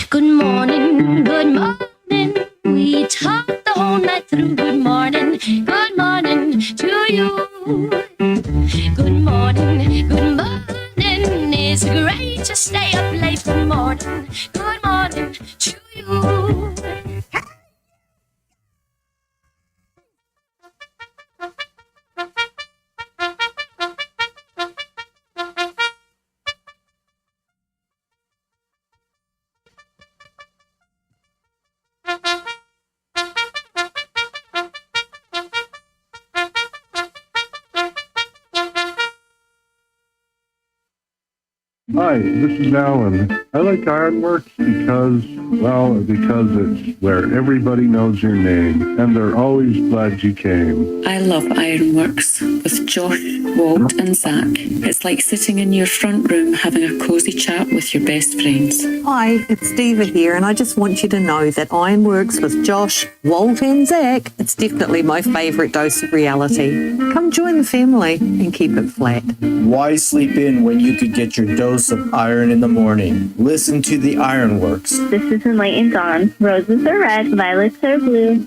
Good morning, good morning. We talked the whole night through. Good morning to you. Good morning, good morning. It's great to stay up late. Good morning to you. Hi, this is Alan. I like IRONWORX because it's where everybody knows your name, and they're always glad you came. I love IRONWORX with Josh, Walt, and Zack. It's like sitting in your front room having a cozy chat with your best friends. Hi, it's Diva here, and I just want you to know that IRONWORX with Josh, Walt, and Zack, it's definitely my favourite dose of reality. Come join the family and keep it flat. Why sleep in when you could get your dose of iron in the morning? Listen to the IRONWORX. This is Enlightened Dawn. Roses are red, violets are blue.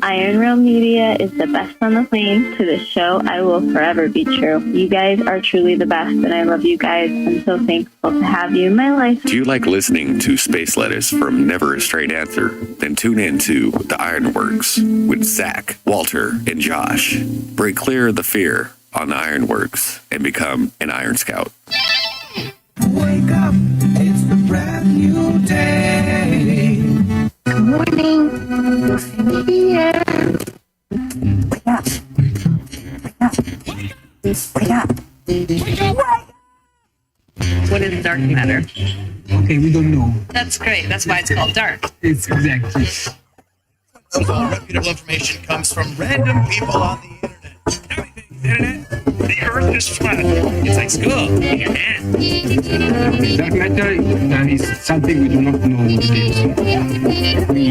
Media is the best on the plane. To this show, I will forever be true. You guys are truly the best, and I love you guys. I'm so thankful to have you in my life. Do you like listening to Space Letters from Never a Straight Answer? Then tune in to The IRONWORX with Zack, Walter, and Josh. Break clear of the fear on The IRONWORX and become an Iron Scout. Wake up, it's a brand new day. Good morning. Yeah. Wake up. Wake up. Wake up. What is dark matter? Okay, we don't know. That's great. That's why it's called dark. It's exactly. All reputable information comes from random people on the internet. Internet, the earth is flat. It's like school in your hand. Dark matter is something we do not know what it is. We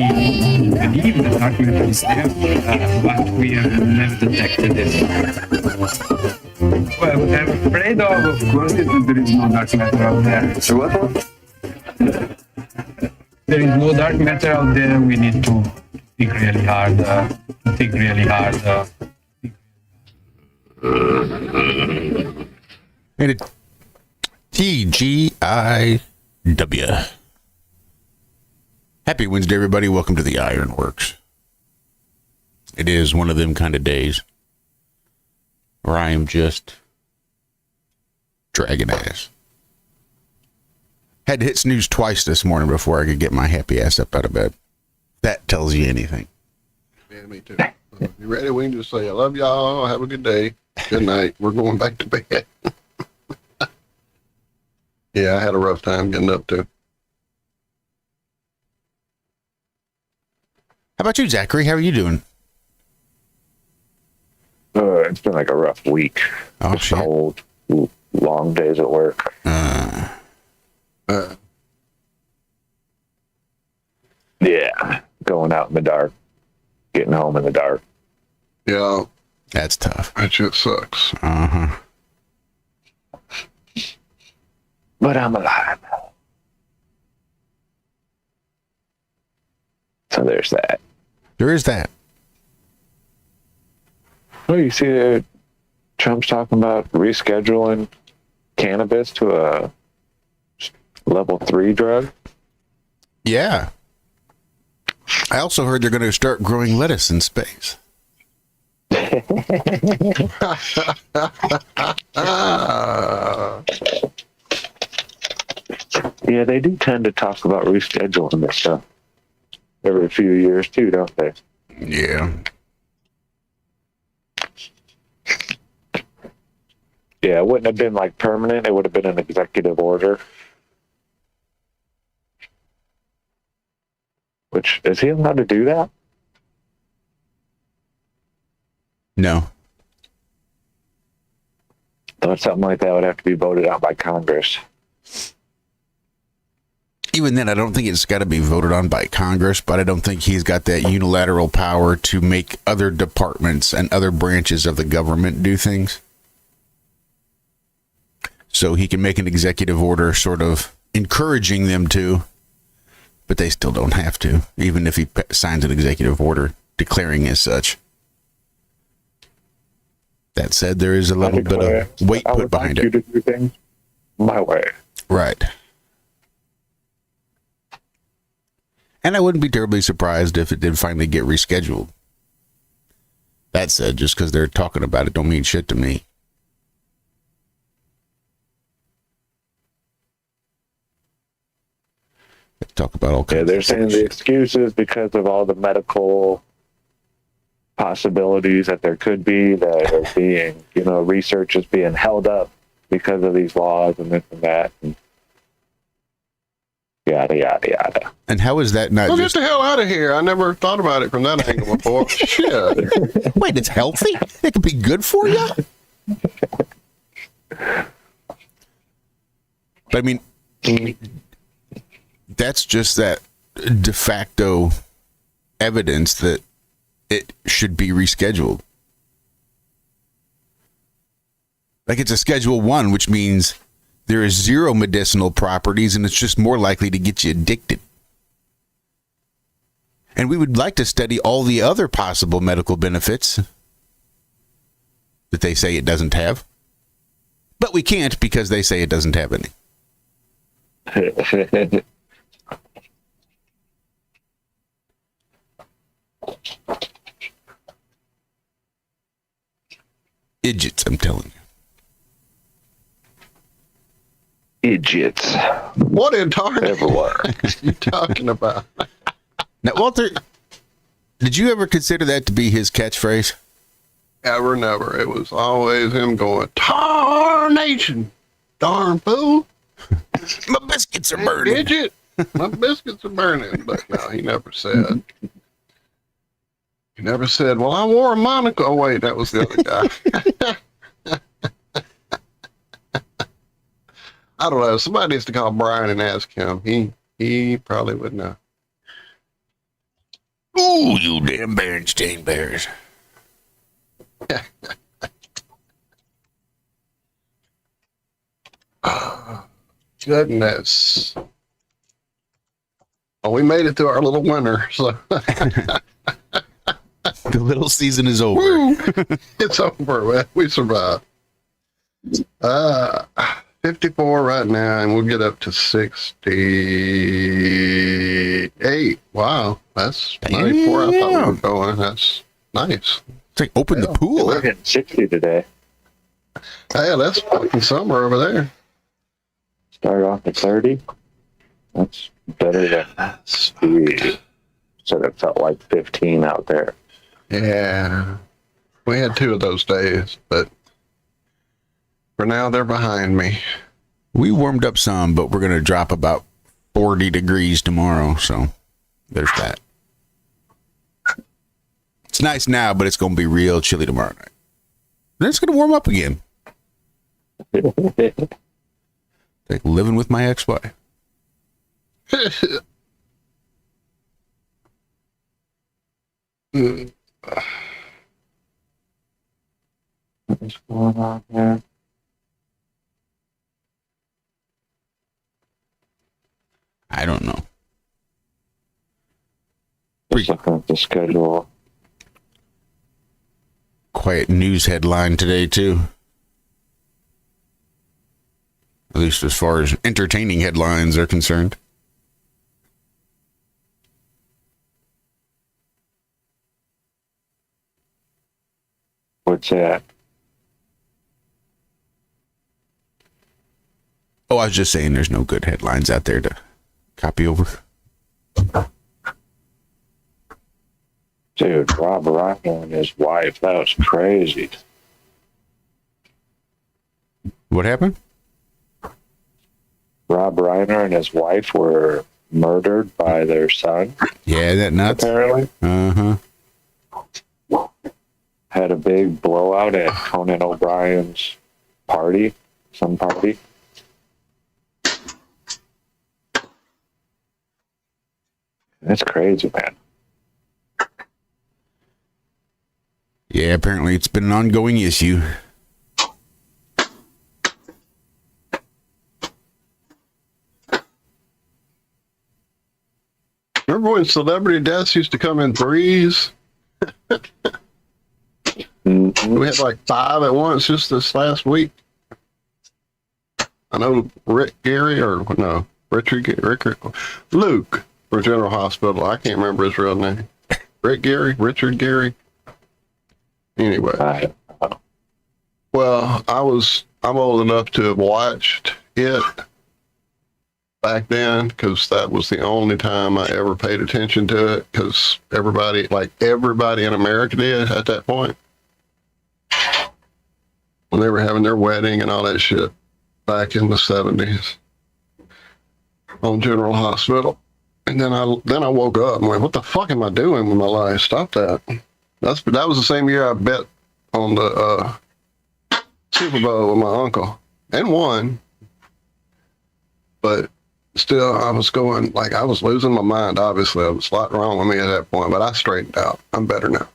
believe that dark matter is there, but we have never detected it. Well, what I'm afraid of course, is that there is no dark matter out there. So what? There is no dark matter out there. We need to think really hard. And it TGIW. Happy Wednesday, everybody. Welcome to the IRONWORX. It is one of them kind of days where I am just dragging ass. Had to hit snooze twice this morning before I could get my happy ass up out of bed. That tells you anything. Yeah, me too. You ready? We can just say, I love y'all. Have a good day. Good night. We're going back to bed. Yeah, I had a rough time getting up too. How about you, Zachary? How are you doing? It's been like a rough week. Oh, it's shit. Cold, long days at work. Yeah, going out in the dark, getting home in the dark. Yeah. That's tough. That shit sucks. Uh-huh. But I'm alive. So there's that. There is that. Oh, you see that Trump's talking about rescheduling cannabis to a level 3 drug? Yeah. I also heard they're going to start growing lettuce in space. Yeah, they do tend to talk about rescheduling this stuff every few years too, don't they? Yeah. Yeah, it wouldn't have been like permanent. It would have been an executive order. Which, is he allowed to do that? No. Thought something like that would have to be voted out by Congress. Even then, I don't think it's got to be voted on by Congress, but I don't think he's got that unilateral power to make other departments and other branches of the government do things. So he can make an executive order sort of encouraging them to, But they still don't have to, even if he signs an executive order declaring as such. That said, there is a little bit of weight put behind it. You to do things my way. Right. And I wouldn't be terribly surprised if it did finally get rescheduled. That said, just because they're talking about it don't mean shit to me. Let's talk about all kinds Yeah, they're of saying the excuse is because of all the medical possibilities that there could be that are being, research is being held up because of these laws and this and that. And yada, yada, yada. And how is that not Get the hell out of here. I never thought about it from that angle before. Shit. Wait, it's healthy? It could be good for you? But I mean, that's just that de facto evidence that it should be rescheduled. Like it's a Schedule 1, which means there is zero medicinal properties and it's just more likely to get you addicted. And we would like to study all the other possible medical benefits that they say it doesn't have. But we can't because they say it doesn't have any. Idiots, I'm telling you. Idiots. What in darn everywhere are you talking about? Now, Walter, did you ever consider that to be his catchphrase? Ever, never. It was always him going, "Tarnation, darn fool. My biscuits are burning." Idiot. My biscuits are burning. But no, he never said. He never said, "Well, I wore a monocle." Oh, wait, that was the other guy. I don't know. Somebody needs to call Brian and ask him. He probably would know. Ooh, you damn Berenstain Bears. Oh, goodness. Oh, we made it through our little winter, so the little season is over. Woo! It's over, man. We survived. 54 right now, and we'll get up to 68. Wow, that's 94. I thought we were going. That's nice. It's like open the pool. We're hitting 60 today. Hey, that's fucking summer over there. Start off at 30. That's better than we said. It felt like 15 out there. Yeah, we had 2 of those days, but for now they're behind me. We warmed up some, but we're going to drop about 40 degrees tomorrow, so there's that. It's nice now, but it's going to be real chilly tomorrow night. Then it's going to warm up again. Like living with my ex-wife. What's going on here? I don't know. Just looking at the schedule. Quiet news headline today, too. At least as far as entertaining headlines are concerned. What's that? Oh, I was just saying there's no good headlines out there to copy over. Dude, Rob Reiner and his wife, that was crazy. What happened? Rob Reiner and his wife were murdered by their son. Yeah, that nuts. Apparently. Uh-huh. Had a big blowout at Conan O'Brien's party, some party. That's crazy, man. Yeah, apparently it's been an ongoing issue. Remember when celebrity deaths used to come in threes? We had like 5 at once just this last week. I know Luke for General Hospital. I can't remember his real name. Richard Gary. Anyway. Well, I'm old enough to have watched it back then because that was the only time I ever paid attention to it because everybody in America did at that point when they were having their wedding and all that shit back in the 70s on General Hospital. And then I woke up and went, what the fuck am I doing with my life? Stop that. That was the same year I bet on the Super Bowl with my uncle and won. But still, I was going, I was losing my mind. Obviously, there was a lot wrong with me at that point, but I straightened out. I'm better now.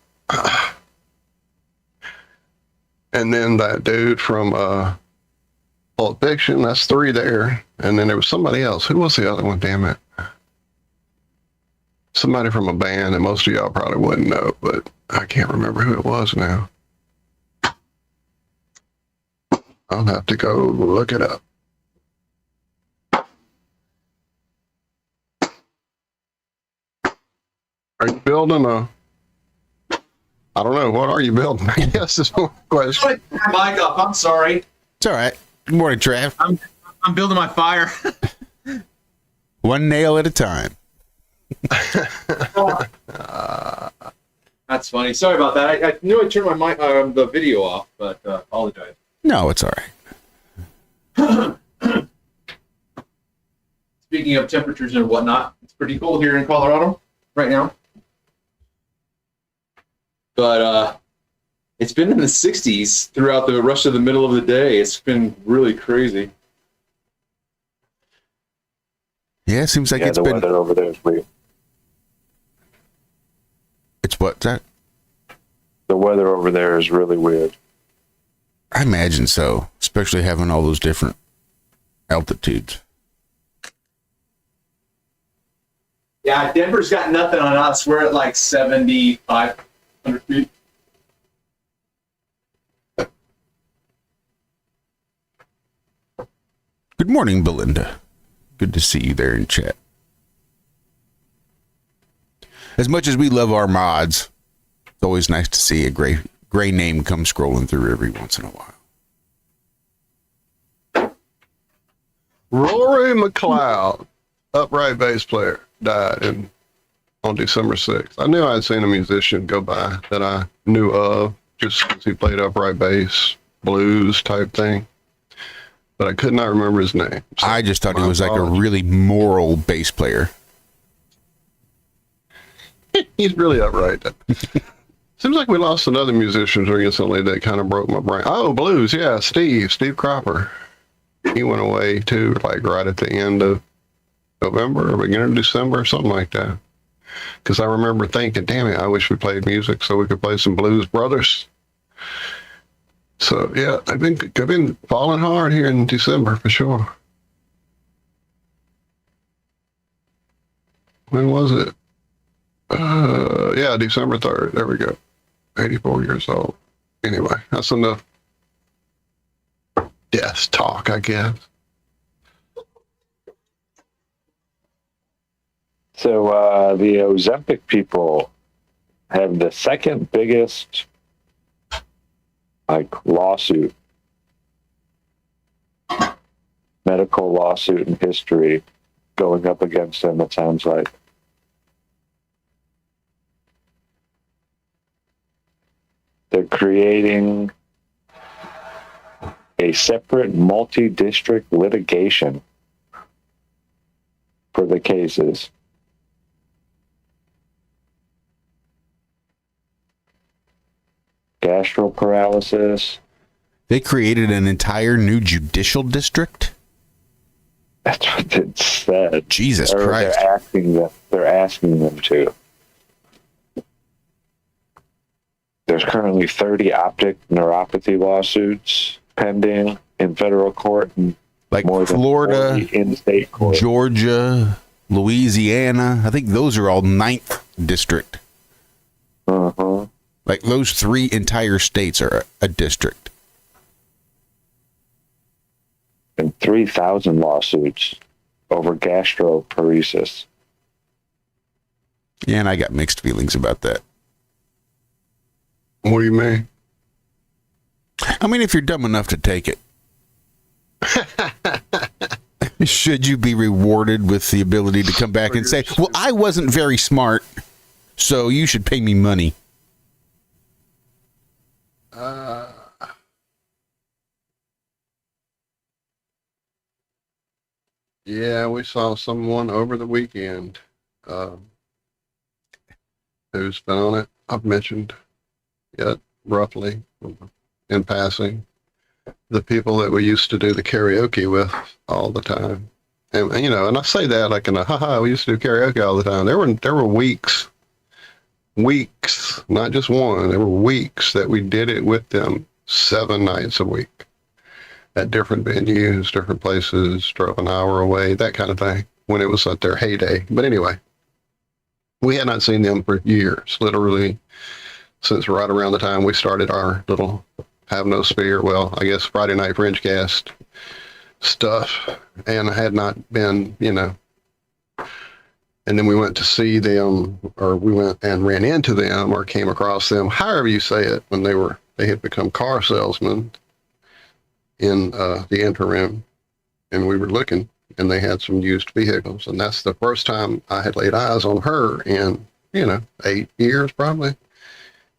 And then that dude from Pulp Fiction, that's 3 there. And then there was somebody else. Who was the other one? Damn it. Somebody from a band that most of y'all probably wouldn't know, but I can't remember who it was now. I'll have to go look it up. Are you building I don't know. What are you building? I guess is one question. Mic up. I'm sorry. It's all right. Good morning, Trav. I'm building my fire. One nail at a time. That's funny. Sorry about that. I knew I turned my mic, the video off, but apologize. No, it's all right. Speaking of temperatures and whatnot, it's pretty cold here in Colorado right now. But it's been in the 60s throughout the rest of the middle of the day. It's been really crazy. Yeah, it seems like it's been. The weather over there is weird. It's what, Zach? The weather over there is really weird. I imagine so, especially having all those different altitudes. Yeah, Denver's got nothing on us. We're at like 7,500 feet. Good morning, Belinda. Good to see you there in chat. As much as we love our mods, it's always nice to see a gray name come scrolling through every once in a while. Rory McLeod, upright bass player, died on December 6th. I knew I'd seen a musician go by that I knew of just because he played upright bass, blues type thing. But I could not remember his name. So I just thought he was like a really moral bass player. He's really upright. Seems like we lost another musician recently that kind of broke my brain. Oh, blues, yeah, Steve Cropper. He went away too, like right at the end of November or beginning of December or something like that. Because I remember thinking, damn it, I wish we played music so we could play some Blues Brothers. So yeah, I've been falling hard here in December for sure. When was it? Yeah, December 3rd. There we go. 84 years old. Anyway, that's enough death talk, I guess. So the Ozempic people have the second biggest lawsuit, medical lawsuit in history going up against them, it sounds like. They're creating a separate multi-district litigation for the cases. Gastroparalysis. They created an entire new judicial district? That's what it said. Jesus Christ. They're asking them to. There's currently 30 optic neuropathy lawsuits pending in federal court and like more Florida, than 40 in state court. Georgia, Louisiana. I think those are all 9th district. Uh-huh. Like those 3 entire states are a district. And 3,000 lawsuits over gastroparesis. Yeah, and I got mixed feelings about that. What do you mean? I mean, if you're dumb enough to take it, should you be rewarded with the ability to come back and say, well, I wasn't very smart, so you should pay me money? Yeah, we saw someone over the weekend who's been on it. I've mentioned yet roughly in passing the people that we used to do the karaoke with all the time. And you know, and I say that like in a haha, we used to do karaoke all the time. There were weeks, not just one, there were weeks that we did it with them 7 nights a week at different venues, different places, drove an hour away, that kind of thing, when it was at their heyday. But anyway, we had not seen them for years, literally since right around the time we started our little Have No Spear, well, I guess Friday Night Fringe-cast stuff, and I had not been, you know. And then we went to see them, or we went and ran into them, or came across them, however you say it, when they had become car salesmen in the interim, and we were looking, and they had some used vehicles, and that's the first time I had laid eyes on her in, 8 years probably.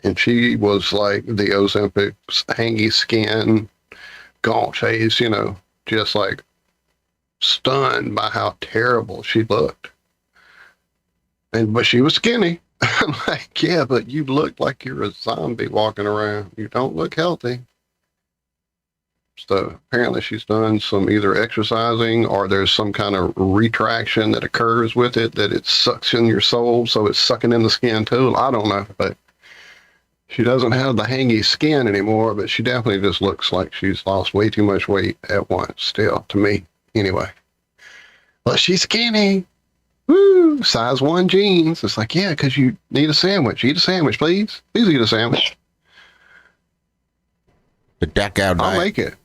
And she was like the Ozempic's hangy skin, gaunt face, just like stunned by how terrible she looked. But she was skinny. I'm like, yeah, but you look like you're a zombie walking around. You don't look healthy. So apparently she's done some either exercising or there's some kind of retraction that occurs with it, that it sucks in your soul, so it's sucking in the skin too. I don't know, but she doesn't have the hangy skin anymore, but she definitely just looks like she's lost way too much weight at once still, to me, anyway. But she's skinny. Woo! Size 1 jeans. It's like, yeah, because you need a sandwich. Eat a sandwich, please. Please eat a sandwich. The Dachau diet. I'll make it.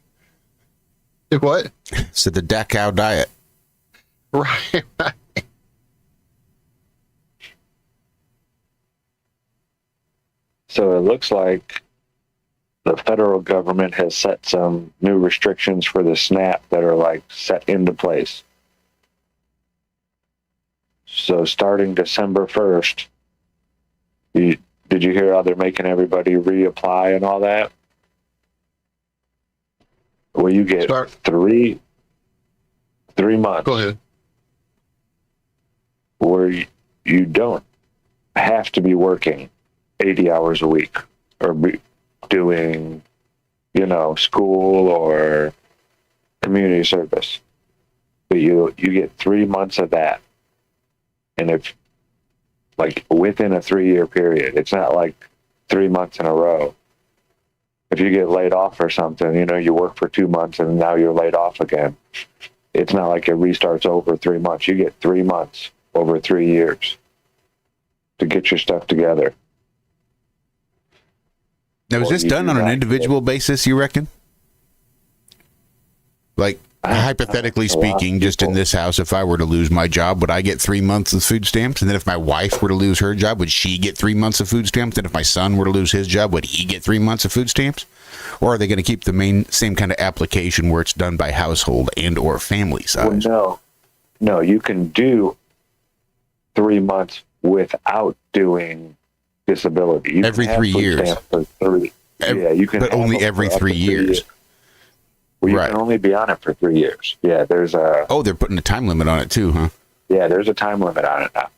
What? So the Dachau diet. Right. So it looks like the federal government has set some new restrictions for the SNAP that are like set into place. So starting December 1st, did you hear how they're making everybody reapply and all that? Well, you get three months. Go ahead. Where you don't have to be working 80 hours a week or be doing, school or community service. But you get 3 months of that. And if, like, within a 3-year period, it's not like 3 months in a row. If you get laid off or something, you work for 2 months and now you're laid off again. It's not like it restarts over 3 months. You get 3 months over 3 years to get your stuff together. Now, is this done on an individual basis, you reckon? Like, hypothetically speaking, just in this house, if I were to lose my job, would I get 3 months of food stamps? And then if my wife were to lose her job, would she get 3 months of food stamps? And if my son were to lose his job, would he get 3 months of food stamps? Or are they going to keep the same kind of application where it's done by household and or family size? Well, no, you can do 3 months without doing disability. You every 3 years. You can, but only every 3 years. Well, you can only be on it for 3 years. Yeah, there's a... Oh, they're putting a time limit on it too, huh? Yeah, there's a time limit on it now.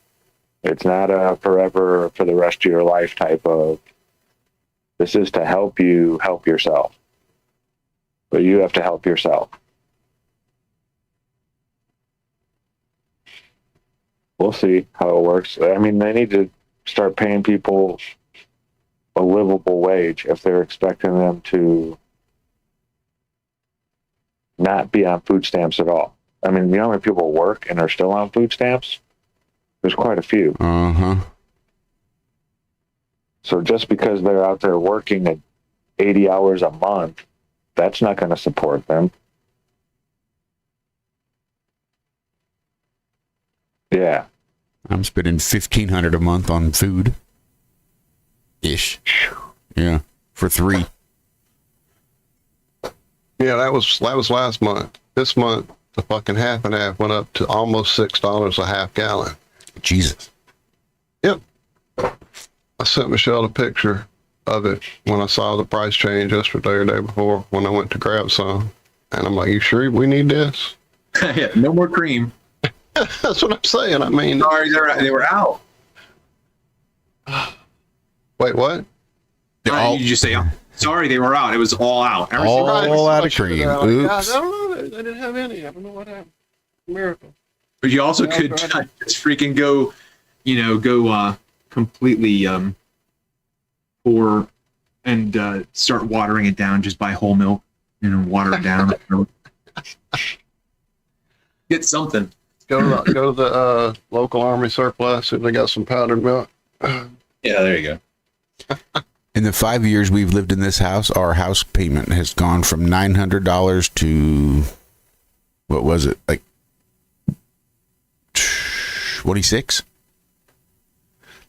It's not a forever, for the rest of your life type of... This is to help you help yourself. But you have to help yourself. We'll see how it works. I mean, they need to start paying people a livable wage if they're expecting them to not be on food stamps at all. I mean, you know how many people work and are still on food stamps? There's quite a few. Uh-huh. So just because they're out there working at 80 hours a month, that's not going to support them. Yeah. I'm spending $1,500 a month on food. Ish. Yeah. For 3. Yeah, that was last month. This month, the fucking half and half went up to almost $6 a half gallon. Jesus. Yep. I sent Michelle a picture of it when I saw the price change yesterday or day before when I went to grab some. And I'm like, you sure we need this? Yeah, no more cream. That's what I'm saying. I mean, sorry, they were out. Wait, what? You just say, sorry, they were out. It was all out. All out of cream. Oops. I don't know. They didn't have any. I don't know what happened. Miracle. But you also could just freaking go, completely pour and start watering it down. Just buy whole milk, water it down. Get something. Go to the local army surplus if they got some powdered milk. Yeah, there you go. In the 5 years we've lived in this house, our house payment has gone from $900 to, what was it, like 26?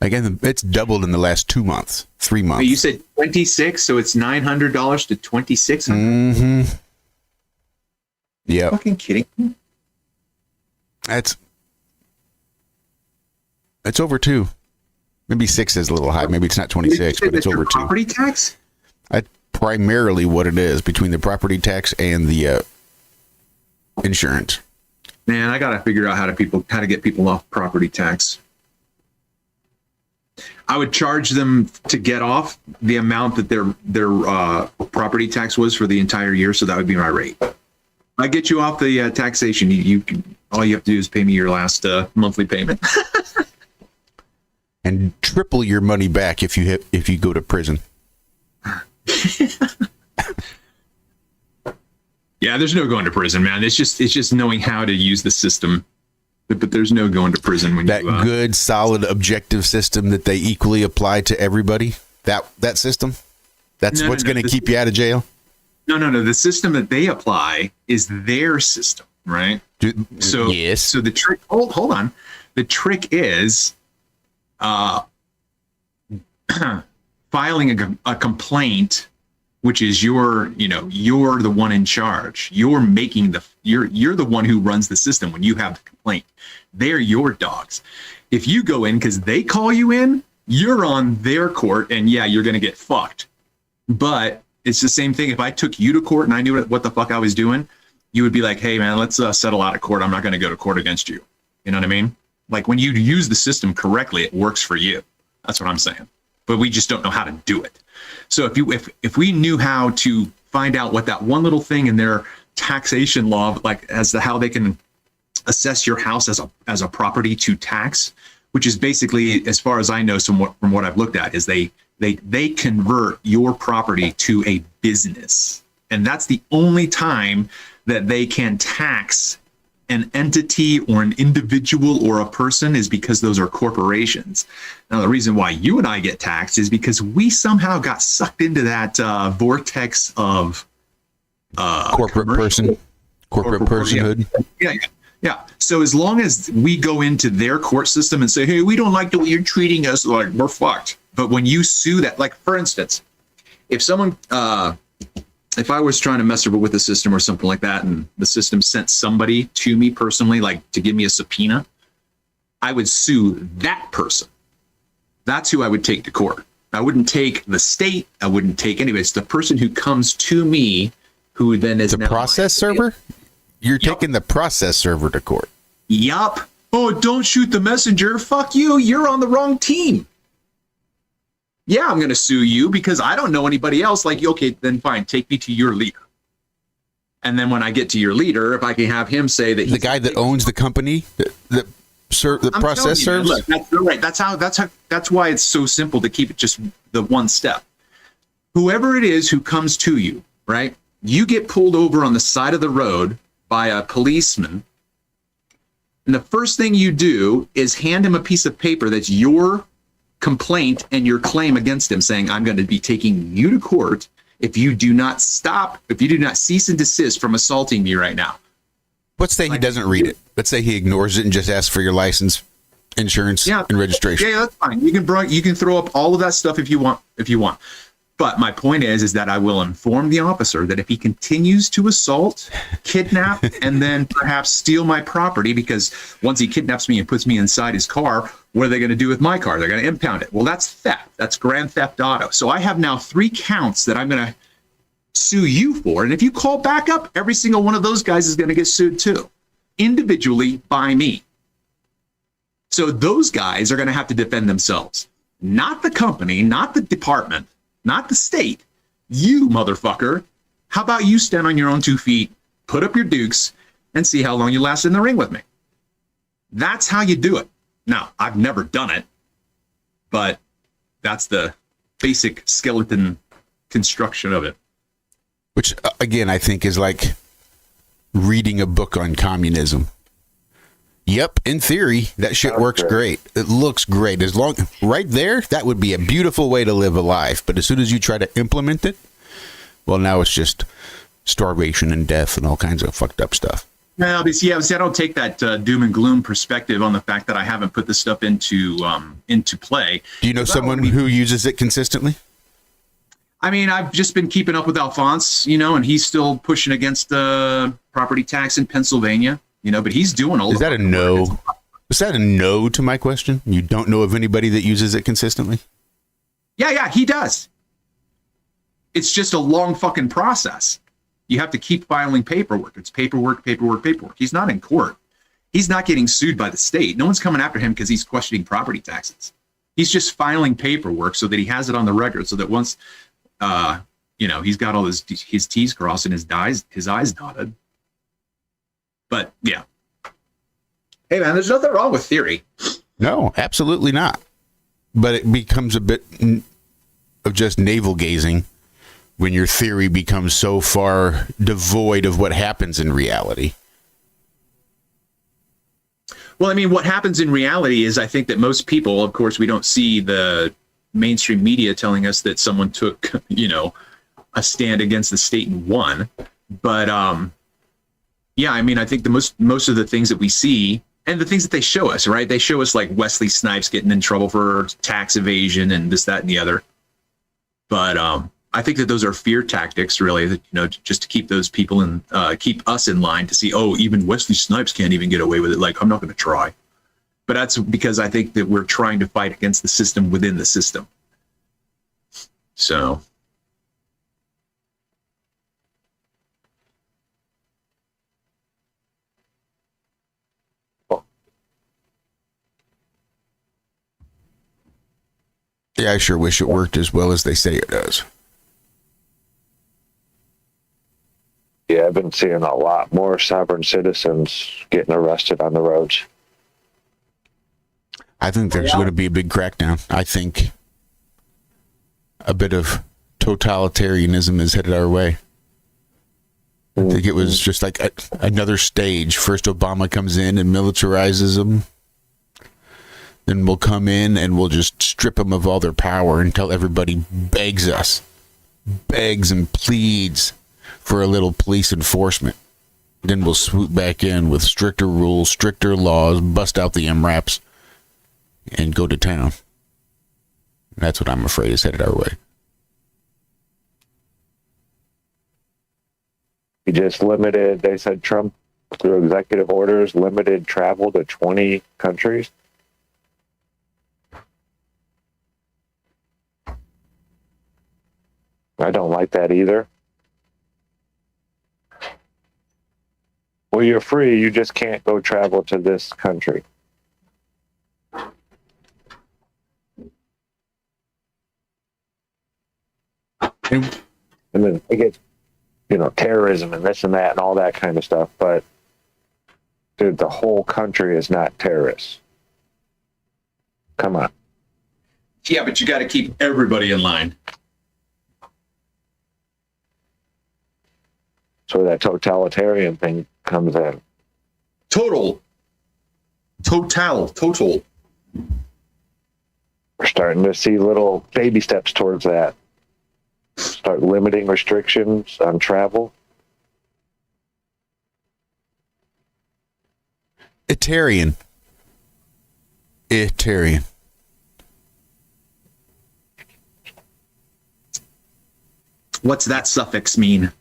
Again, it's doubled in the last 2 months, 3 months. You said 26, so it's $900 to $2,600. Mm-hmm. Yeah. Fucking kidding me? It's over 2. Maybe 6 is a little high. Maybe it's not 26, but it's over 2. Property tax? Primarily what it is, between the property tax and the insurance. Man, I gotta figure out how to get people off property tax. I would charge them to get off the amount that their property tax was for the entire year, so that would be my rate. I get you off the taxation. All you have to do is pay me your last monthly payment. And triple your money back if you go to prison. Yeah, there's no going to prison, man. It's just knowing how to use the system. But there's no going to prison when that good, solid, objective system that they equally apply to everybody. That system. That's what's going to keep you out of jail. No. The system that they apply is their system, right? So yes. So the trick. Hold on. The trick is filing a complaint, which is you're the one in charge. You're the one who runs the system when you have the complaint. They're your dogs. If you go in because they call you in, you're on their court, and yeah, you're gonna get fucked. But it's the same thing. If I took you to court and I knew what the fuck I was doing, you would be like, hey man, let's settle out of court. I'm not gonna go to court against you. You know what I mean? Like when you use the system correctly, it works for you. That's what I'm saying. But we just don't know how to do it. So if we knew how to find out what that one little thing in their taxation law, like as to how they can assess your house as a property to tax, which is basically, as far as I know, from what I've looked at, is they convert your property to a business, and that's the only time that they can tax an entity or an individual or a person is because those are corporations. Now, the reason why you and I get taxed is because we somehow got sucked into that vortex of corporate personhood. Yeah. So as long as we go into their court system and say, hey, we don't like the way you're treating us, like we're fucked. But when you sue that, like for instance, if someone, if I was trying to mess with the system or something like that, and the system sent somebody to me personally, like to give me a subpoena, I would sue that person. That's who I would take to court. I wouldn't take the state. I wouldn't take anybody. It's the person who comes to me who then is the process server. You're taking the process server to court. Yup. Oh, don't shoot the messenger. Fuck you. You're on the wrong team. Yeah, I'm going to sue you because I don't know anybody else. Like, okay, then fine, take me to your leader. And then when I get to your leader, if I can have him say that the guy that owns the company, the process serves. Look, that's right. That's why it's so simple to keep it just the one step. Whoever it is who comes to you, right? You get pulled over on the side of the road by a policeman And the first thing you do is hand him a piece of paper that's your complaint and your claim against him, saying, I'm going to be taking you to court if you do not cease and desist from assaulting me right now. Let's say he doesn't read it. Let's say he ignores it and just asks for your license, insurance, and registration. Yeah, that's fine. You can throw up all of that stuff if you want. But my point is that I will inform the officer that if he continues to assault, kidnap, and then perhaps steal my property, because once he kidnaps me and puts me inside his car, what are they going to do with my car? They're going to impound it. Well, that's theft. That's grand theft auto. So I have now 3 counts that I'm going to sue you for. And if you call back up, every single one of those guys is going to get sued too, individually by me. So those guys are going to have to defend themselves, not the company, not the department, not the state. You motherfucker. How about you stand on your own 2 feet, put up your dukes, and see how long you last in the ring with me? That's how you do it. Now, I've never done it, but that's the basic skeleton construction of it. Which, again, I think is like reading a book on communism. Yep, in theory, that shit works great. It looks great. Right there, that would be a beautiful way to live a life. But as soon as you try to implement it, well, now it's just starvation and death and all kinds of fucked up stuff. Well, I don't take that doom and gloom perspective on the fact that I haven't put this stuff into play. Do you know someone who uses it consistently? I mean, I've just been keeping up with Alphonse, and he's still pushing against the property tax in Pennsylvania. But he's doing all. Is that a no? Is that a no to my question? You don't know of anybody that uses it consistently? Yeah, he does. It's just a long fucking process. You have to keep filing paperwork. It's paperwork. He's not in court. He's not getting sued by the state. No one's coming after him because he's questioning property taxes. He's just filing paperwork so that he has it on the record, so that once, he's got all his T's crossed and his I's dotted. But yeah. Hey man, there's nothing wrong with theory. No, absolutely not. But it becomes a bit of just navel gazing when your theory becomes so far devoid of what happens in reality. Well, I mean, what happens in reality is I think that most people, of course, we don't see the mainstream media telling us that someone took, a stand against the state and won. But yeah, I mean, I think the most of the things that we see and the things that they show us, right? They show us like Wesley Snipes getting in trouble for tax evasion and this, that, and the other. But I think that those are fear tactics, really, that, just to keep those people and keep us in line to see, oh, even Wesley Snipes can't even get away with it. Like, I'm not going to try. But that's because I think that we're trying to fight against the system within the system. So. Yeah, I sure wish it worked as well as they say it does. Yeah, I've been seeing a lot more sovereign citizens getting arrested on the roads. I think there's going to be a big crackdown. I think a bit of totalitarianism is headed our way. I think it was just like another stage. First, Obama comes in and militarizes them. Then we'll come in and we'll just strip them of all their power until everybody begs and pleads for a little police enforcement. Then we'll swoop back in with stricter rules, stricter laws, bust out the MRAPs, and go to town. That's what I'm afraid is headed our way. He just limited, they said Trump, through executive orders, limited travel to 20 countries. I don't like that either. Well, you're free. You just can't go travel to this country. And then it gets, terrorism and this and that and all that kind of stuff. But, dude, the whole country is not terrorists. Come on. Yeah, but you got to keep everybody in line. So that totalitarian thing comes in. Total Total. We're starting to see little baby steps towards that. Start limiting restrictions on travel. Itarian. What's that suffix mean?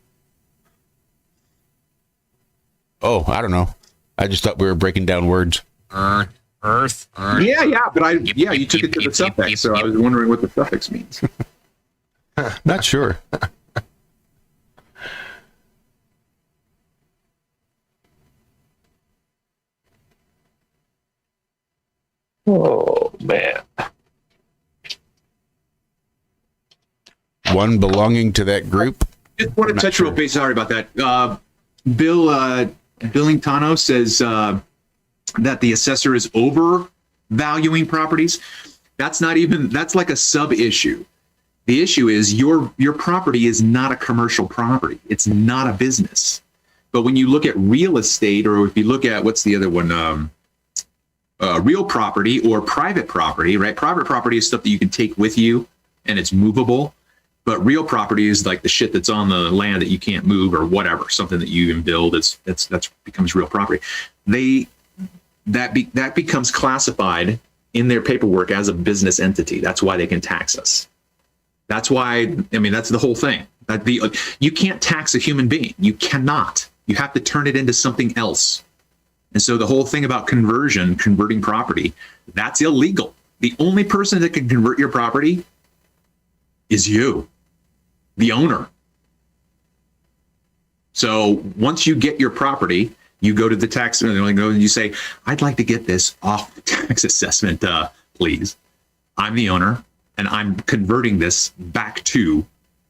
Oh, I don't know. I just thought we were breaking down words. Earth. Yeah, but you took it to the suffix, so I was wondering what the suffix means. Not sure. Oh, man. One belonging to that group. Just want to touch real base. Sorry about that. Bill Billingtano says that the assessor is overvaluing properties. That's like a sub issue. The issue is your property is not a commercial property. It's not a business. But when you look at real estate, or if you look at what's the other one, real property or private property, right? Private property is stuff that you can take with you and it's movable. But real property is like the shit that's on the land that you can't move or whatever, something that you can build. That's becomes real property. That becomes classified in their paperwork as a business entity. That's why they can tax us. That's why, that's the whole thing. You can't tax a human being. You cannot. You have to turn it into something else. And so the whole thing about converting property, that's illegal. The only person that can convert your property is you, the owner. So once you get your property, you go to the tax and you say, I'd like to get this off the tax assessment, please. I'm the owner and I'm converting this back to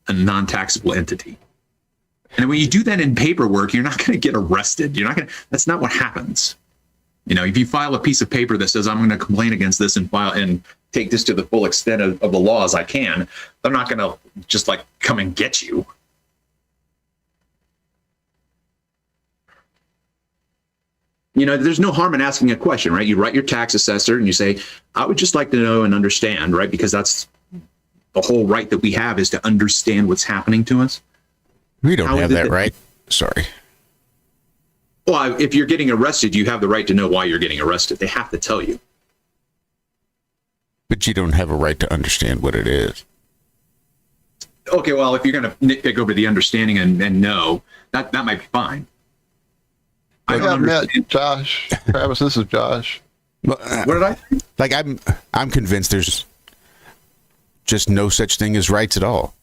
a non-taxable entity. And when you do that in paperwork, you're not going to get arrested. That's not what happens. If you file a piece of paper that says I'm going to complain against this and file and take this to the full extent of the law as I can, they're not going to just come and get you. There's no harm in asking a question, right? You write your tax assessor and you say, I would just like to know and understand, right? Because that's the whole right that we have, is to understand what's happening to us. We don't have that right. Sorry. Well, if you're getting arrested, you have the right to know why you're getting arrested. They have to tell you. But you don't have a right to understand what it is. Okay, well, if you're going to nitpick over the understanding and know, that might be fine. I met Josh. Travis, this is Josh. What did I think? I'm convinced there's just no such thing as rights at all.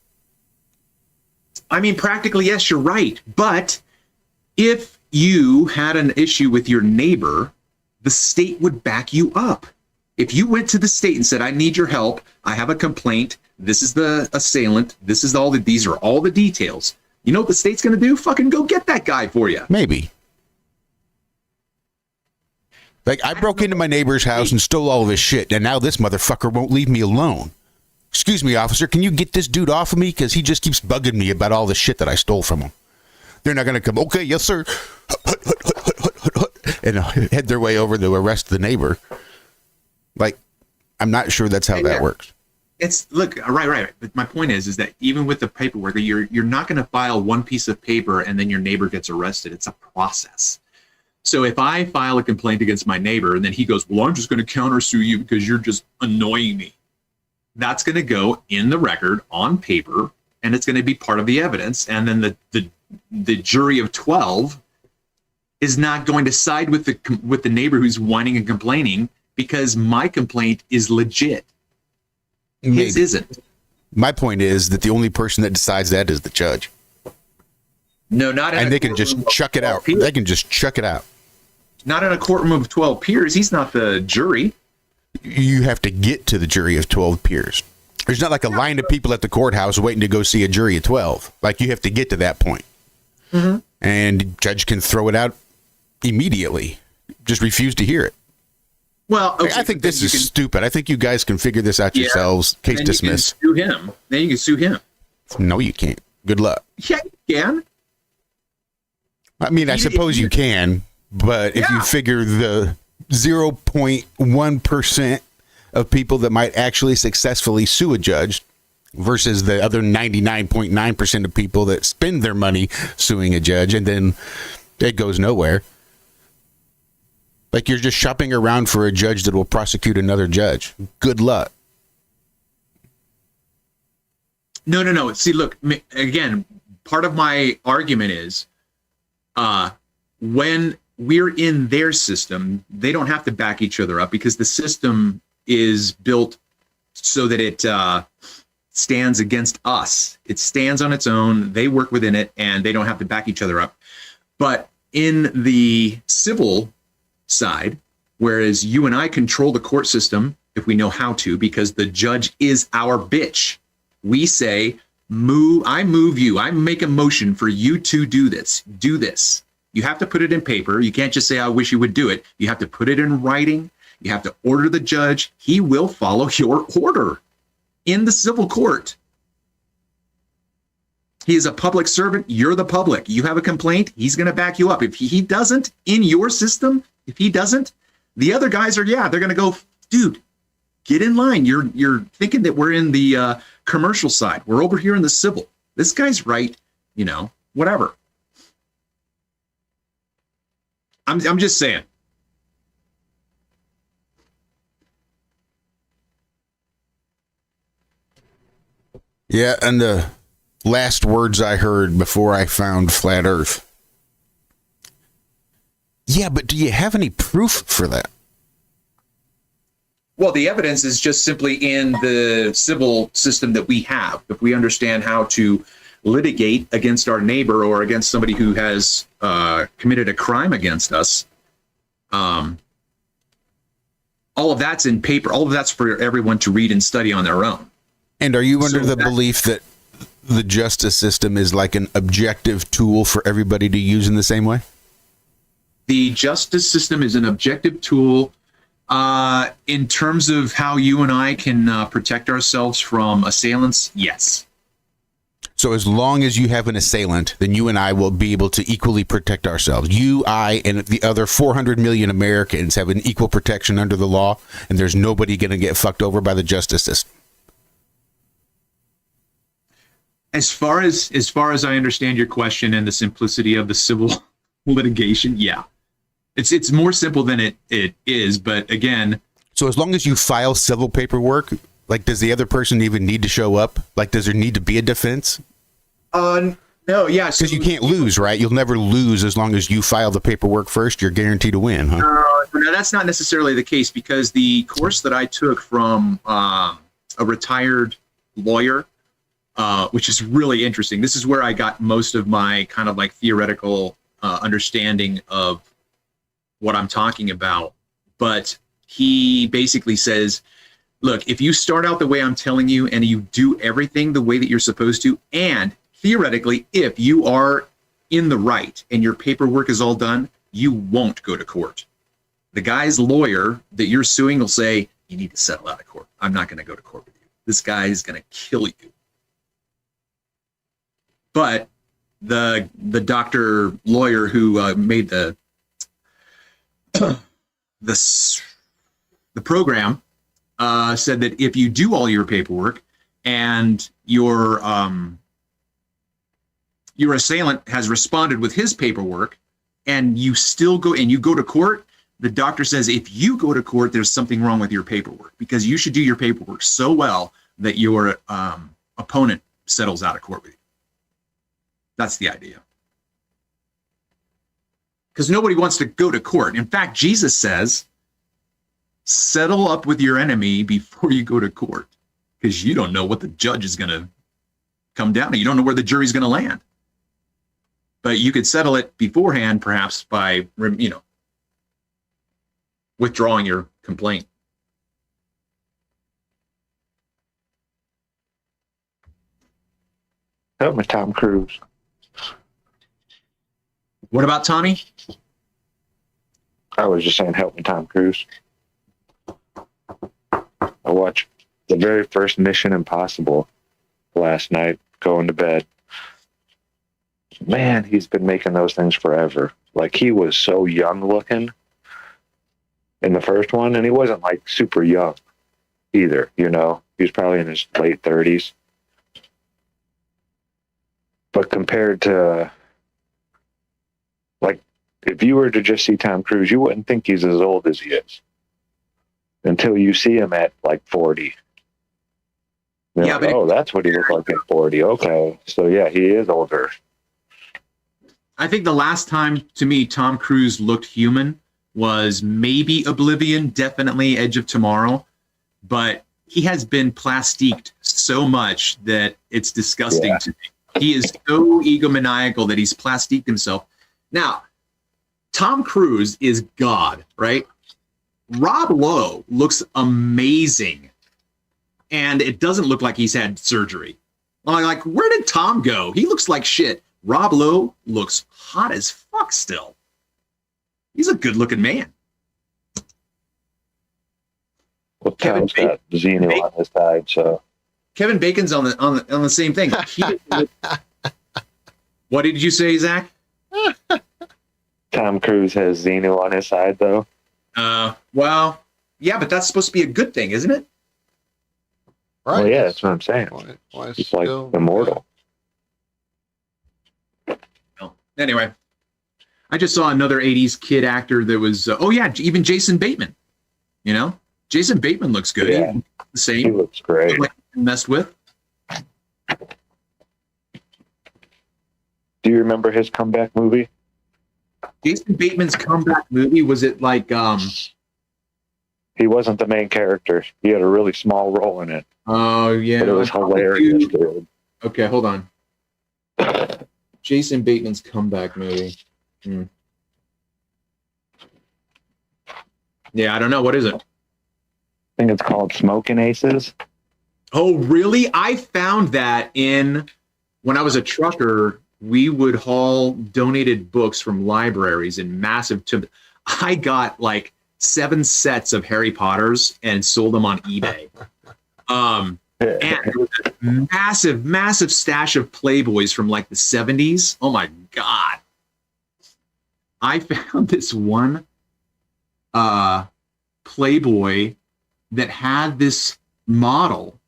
Practically, yes, you're right. But if you had an issue with your neighbor, the state would back you up. If you went to the state and said, I need your help, I have a complaint, this is the assailant, these are all the details. You know what the state's going to do? Fucking go get that guy for you. Maybe. I broke into my neighbor's house and stole all of his shit, and now this motherfucker won't leave me alone. Excuse me, officer, can you get this dude off of me? Because he just keeps bugging me about all the shit that I stole from him. They're not going to come, okay, yes, sir, and head their way over to arrest the neighbor. I'm not sure that's how that works. Right. But my point is that even with the paperwork, you're not going to file one piece of paper and then your neighbor gets arrested. It's a process. So if I file a complaint against my neighbor and then he goes, well, I'm just going to countersue you because you're just annoying me. That's going to go in the record on paper, and it's going to be part of the evidence. And then the jury of 12 is not going to side with the neighbor who's whining and complaining because my complaint is legit. His isn't. My point is that the only person that decides that is the judge. No, not in and they can just chuck it out. They can just chuck it out. Not in a courtroom of 12 peers. He's not the jury. You have to get to the jury of 12 peers. There's not like a line of people at the courthouse waiting to go see a jury of 12. You have to get to that point. Mm-hmm. And the judge can throw it out immediately. Just refuse to hear it. Well, okay, I think this is stupid. I think you guys can figure this out yourselves. Case dismissed. You can sue him. Then you can sue him. No, you can't. Good luck. Yeah, you can. I suppose you can, but if you figure the 0.1% of people that might actually successfully sue a judge versus the other 99.9% of people that spend their money suing a judge and then it goes nowhere. Like you're just shopping around for a judge that will prosecute another judge. Good luck. No. See, look, again, part of my argument is when we're in their system, they don't have to back each other up because the system is built so that it stands against us. It stands on its own. They work within it and they don't have to back each other up. But in the civil side, whereas you and I control the court system if we know how to, because the judge is our bitch. We say, I move you. I make a motion for you to do this. Do this. You have to put it in paper. You can't just say, I wish you would do it. You have to put it in writing. You have to order the judge. He will follow your order in the civil court. He is a public servant. You're the public. You have a complaint. He's going to back you up. If he doesn't in your system, if he doesn't, the other guys are, they're going to go, dude, get in line. You're thinking that we're in the commercial side. We're over here in the civil. This guy's right. Whatever. I'm just saying. Yeah, and the last words I heard before I found Flat Earth. Yeah, but do you have any proof for that? Well, the evidence is just simply in the civil system that we have. If we understand how to litigate against our neighbor or against somebody who has committed a crime against us, all of that's in paper. All of that's for everyone to read and study on their own. And are you under the belief that the justice system is like an objective tool for everybody to use in the same way? The justice system is an objective tool in terms of how you and I can protect ourselves from assailants. Yes. So as long as you have an assailant, then you and I will be able to equally protect ourselves. You, I, and the other 400 million Americans have an equal protection under the law, and there's nobody going to get fucked over by the justice system. As far as I understand your question and the simplicity of the civil litigation, yeah. It's more simple than it is, but again. So as long as you file civil paperwork, like, does the other person even need to show up? Like, does there need to be a defense? No, yeah. Because you can't lose, right? You'll never lose as long as you file the paperwork first. You're guaranteed to win, huh? No, that's not necessarily the case, because the course that I took from a retired lawyer, which is really interesting. This is where I got most of my kind of like theoretical understanding of what I'm talking about. But he basically says, look, if you start out the way I'm telling you and you do everything the way that you're supposed to, and theoretically, if you are in the right and your paperwork is all done, you won't go to court. The guy's lawyer that you're suing will say, you need to settle out of court. I'm not going to go to court with you. This guy is going to kill you. But the doctor lawyer who made the program said that if you do all your paperwork and your assailant has responded with his paperwork and you still go to court, the doctor says if you go to court, there's something wrong with your paperwork, because you should do your paperwork so well that your opponent settles out of court with you. That's the idea. Because nobody wants to go to court. In fact, Jesus says, settle up with your enemy before you go to court, because you don't know what the judge is going to come down to. You don't know where the jury's going to land. But you could settle it beforehand, perhaps by, withdrawing your complaint. Help me, Tom Cruise. What about Tommy? I was just saying, help me, Tom Cruise. I watched the very first Mission Impossible last night, going to bed. Man, he's been making those things forever. Like, he was so young looking. in the first one, and he wasn't like super young either. You know, he was probably in his late 30s. But compared to, like, if you were to just see Tom Cruise, you wouldn't think he's as old as he is until you see him at like 40. You're Yeah, like, but oh, that's what he looked like at 40. Okay, so yeah, he is older. I think the last time, to me, Tom Cruise looked human was maybe Oblivion, definitely Edge of Tomorrow, but he has been plastiqued so much that it's disgusting to me. He is so egomaniacal that he's plastiqued himself. Now, Tom Cruise is God, right? Rob Lowe looks amazing, and it doesn't look like he's had surgery. Like, where did Tom go? He looks like shit. Rob Lowe looks hot as fuck still. He's a good-looking man. Well, Tom's got Xeno on his side, so Kevin Bacon's on the same thing. What did you say, Zach? Tom Cruise has Xeno on his side, though. Well, yeah, but that's supposed to be a good thing, isn't it? Right. Well, yeah, that's what I'm saying. He's like immortal. Well, anyway, I just saw another 80s kid actor that was, even Jason Bateman. You know? Jason Bateman looks good. Yeah. The same. He looks great. Like messed with. Do you remember his comeback movie? Jason Bateman's comeback movie, was it like He wasn't the main character. He had a really small role in it. Oh yeah. But it was hilarious, dude. Okay, hold on. Jason Bateman's comeback movie. Yeah, I don't know. What is it? I think it's called Smoking Aces. Oh, really? I found that when I was a trucker, we would haul donated books from libraries in massive I got like 7 sets of Harry Potters and sold them on eBay. And there was a massive stash of Playboys from like the 70s. Oh my God. I found this one Playboy that had this model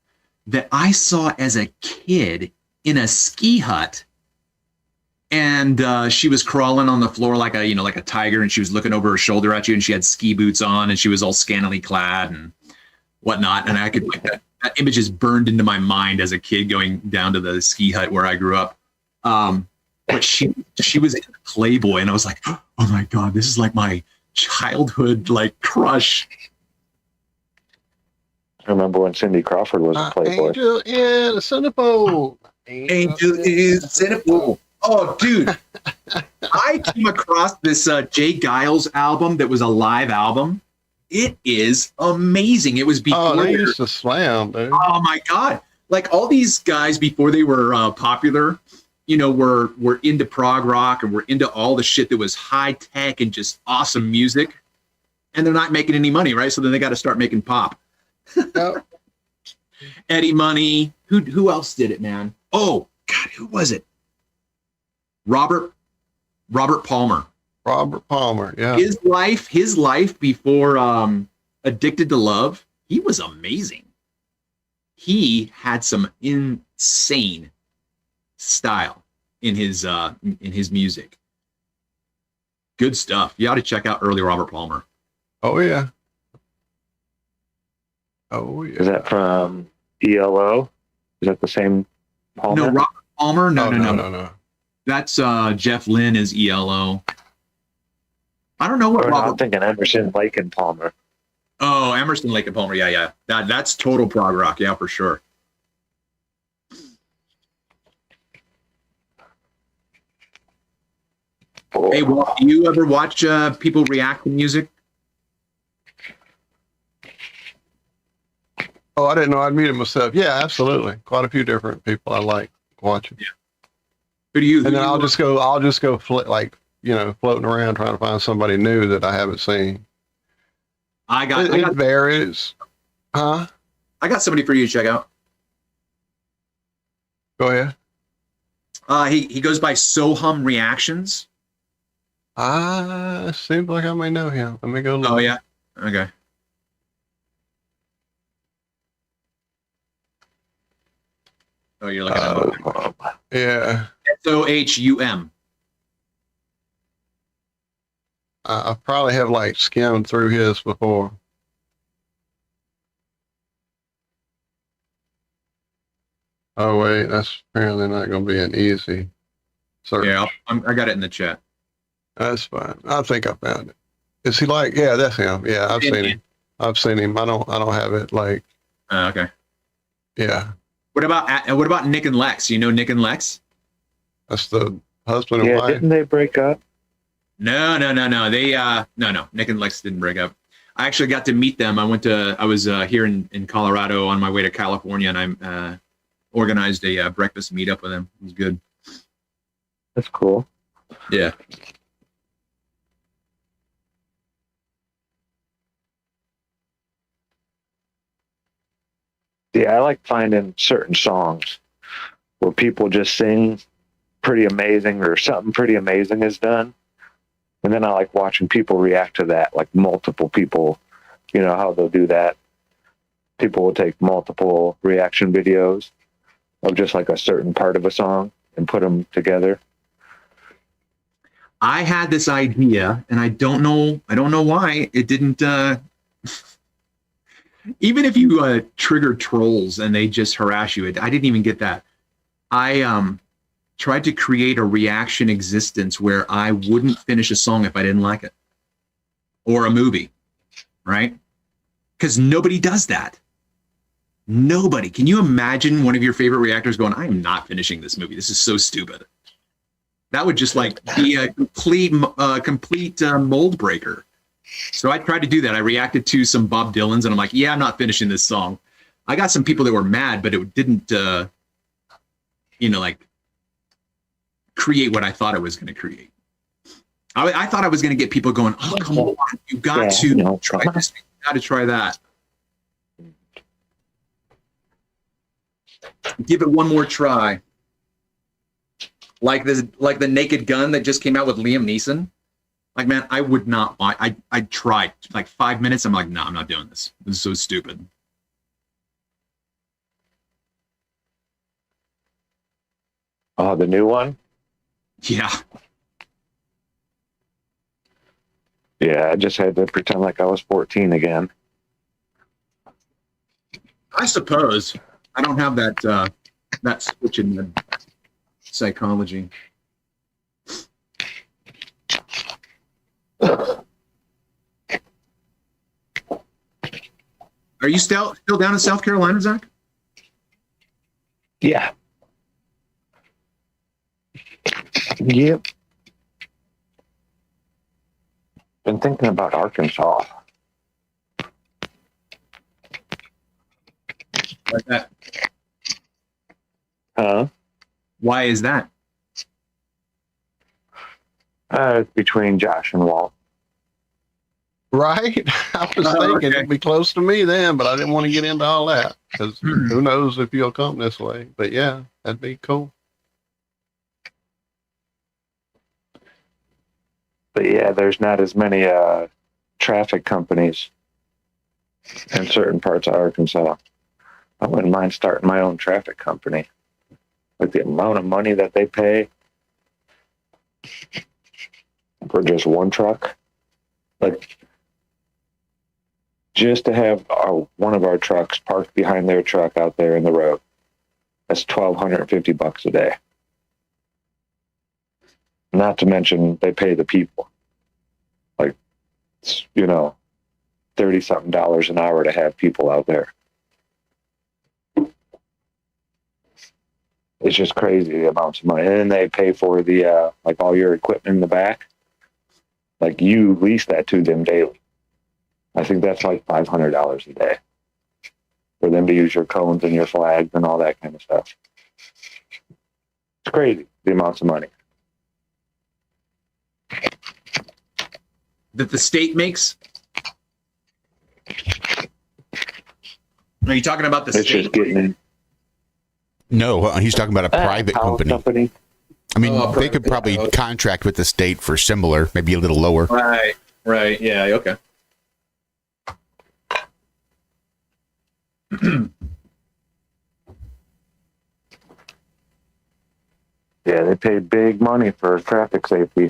that I saw as a kid in a ski hut, and she was crawling on the floor like a tiger, and she was looking over her shoulder at you, and she had ski boots on, and she was all scantily clad and whatnot. And I could that image is burned into my mind as a kid going down to the ski hut where I grew up. But she was in Playboy, and I was like, oh my God, this is like my childhood like crush. I remember when Cindy Crawford was a Playboy. Angel in a centerfold. Angel in a centerfold. Oh, dude. I came across this Jay Giles album that was a live album. It is amazing. It was before they used to slam, dude. Oh my God. Like all these guys before they were popular, were into prog rock and were into all the shit that was high tech and just awesome music. And they're not making any money, right? So then they got to start making pop. Yep. Eddie Money. Who else did it, man? Oh God, who was it? Robert Palmer. Robert Palmer, yeah. His life before Addicted to Love, he was amazing. He had some insane style in his music. Good stuff. You ought to check out early Robert Palmer. Oh yeah. Oh yeah. Is that from ELO? Is that the same Palmer? No, Robert Palmer. No. That's Jeff Lynne is ELO. I don't know what Robert. I'm thinking Emerson, Lake and Palmer. Oh, Emerson, Lake and Palmer. Yeah. That's total prog rock. Yeah, for sure. Oh. Hey, well, do you ever watch people react to music? Oh, I didn't know I'd meet him myself. Yeah, absolutely. Quite a few different people I like watching. Yeah. Who do you? And then I'll just go floating around trying to find somebody new that I haven't seen. It varies. Huh? I got somebody for you to check out. Go ahead. He goes by Sohum Reactions. Seems like I may know him. Let me go look. Oh yeah. Okay. Oh, you're looking at Yeah. SOHUM. I probably have like skimmed through his before. Oh wait, that's apparently not going to be an easy search. Yeah, I got it in the chat. That's fine. I think I found it. Is he like? Yeah, that's him. Yeah, I've seen him. I've seen him. I don't have it like. Okay. Yeah. What about Nick and Lex? You know Nick and Lex? That's the husband and wife. Didn't they break up? No. They no. Nick and Lex didn't break up. I actually got to meet them. I was here in Colorado on my way to California, and I organized a breakfast meetup with them. It was good. That's cool. Yeah. Yeah, I like finding certain songs where people just sing pretty amazing or something pretty amazing is done. And then I like watching people react to that, like multiple people, you know how they'll do that. People will take multiple reaction videos of just like a certain part of a song and put them together. I had this idea, and I don't know why it didn't. Even if you trigger trolls and they just harass you, I didn't even get that. I tried to create a reaction existence where I wouldn't finish a song if I didn't like it, or a movie, right? Because nobody does that. Nobody. Can you imagine one of your favorite reactors going, "I am not finishing this movie. This is so stupid." That would just like be a complete mold breaker. So I tried to do that. I reacted to some Bob Dylan's, and I'm like, "Yeah, I'm not finishing this song." I got some people that were mad, but it didn't, like create what I thought it was going to create. I thought I was going to get people going, "Oh, come on, you got to try this. You got to try that. Give it one more try." Like the Naked Gun that just came out with Liam Neeson. Like, man, I would not. I tried like 5 minutes. I'm like, no, I'm not doing this. This is so stupid. Oh, the new one? Yeah. Yeah, I just had to pretend like I was 14 again. I suppose I don't have that switch in the psychology. Are you still down in South Carolina, Zach? Yeah. Yep. Been thinking about Arkansas. Like that. Huh? Why is that? It's between Josh and Walt. Right? I was thinking it'd be close to me then, but I didn't want to get into all that because who knows if you'll come this way. But yeah, that'd be cool. But yeah, there's not as many traffic companies in certain parts of Arkansas. I wouldn't mind starting my own traffic company. Like the amount of money that they pay for just one truck. Like, just to have one of our trucks parked behind their truck out there in the road, that's $1,250 a day. Not to mention they pay the people. Like, $30-something an hour to have people out there. It's just crazy the amounts of money. And then they pay for the, like all your equipment in the back. Like you lease that to them daily. I think that's like $500 a day for them to use your cones and your flags and all that kind of stuff. It's crazy, the amounts of money. That the state makes? Are you talking about the It's state? just getting in. No, he's talking about a private power company. I mean, they could probably contract with the state for similar, maybe a little lower. Right. Yeah. Okay. Yeah, they pay big money for traffic safety.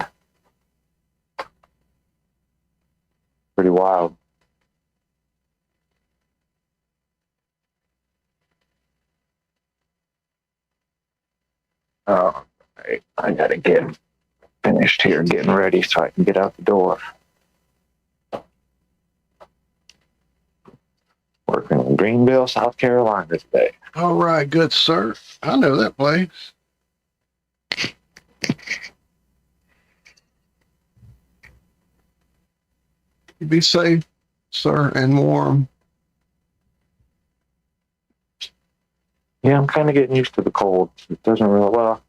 Pretty wild. Oh, I gotta get finished here, getting ready so I can get out the door. Working in Greenville, South Carolina today. All right, good sir. I know that place. You be safe, sir, and warm. Yeah, I'm kind of getting used to the cold. It doesn't really, well,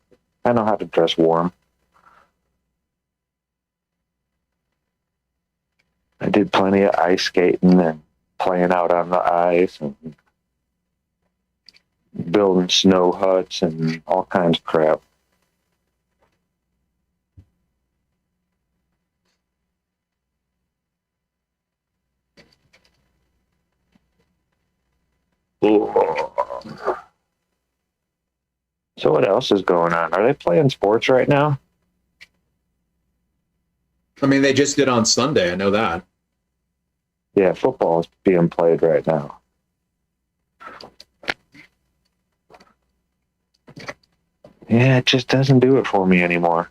I know how to dress warm. I did plenty of ice skating and playing out on the ice and building snow huts and all kinds of crap. So what else is going on? Are they playing sports right now? I mean, they just did on Sunday. I know that. Yeah, football is being played right now. Yeah, it just doesn't do it for me anymore.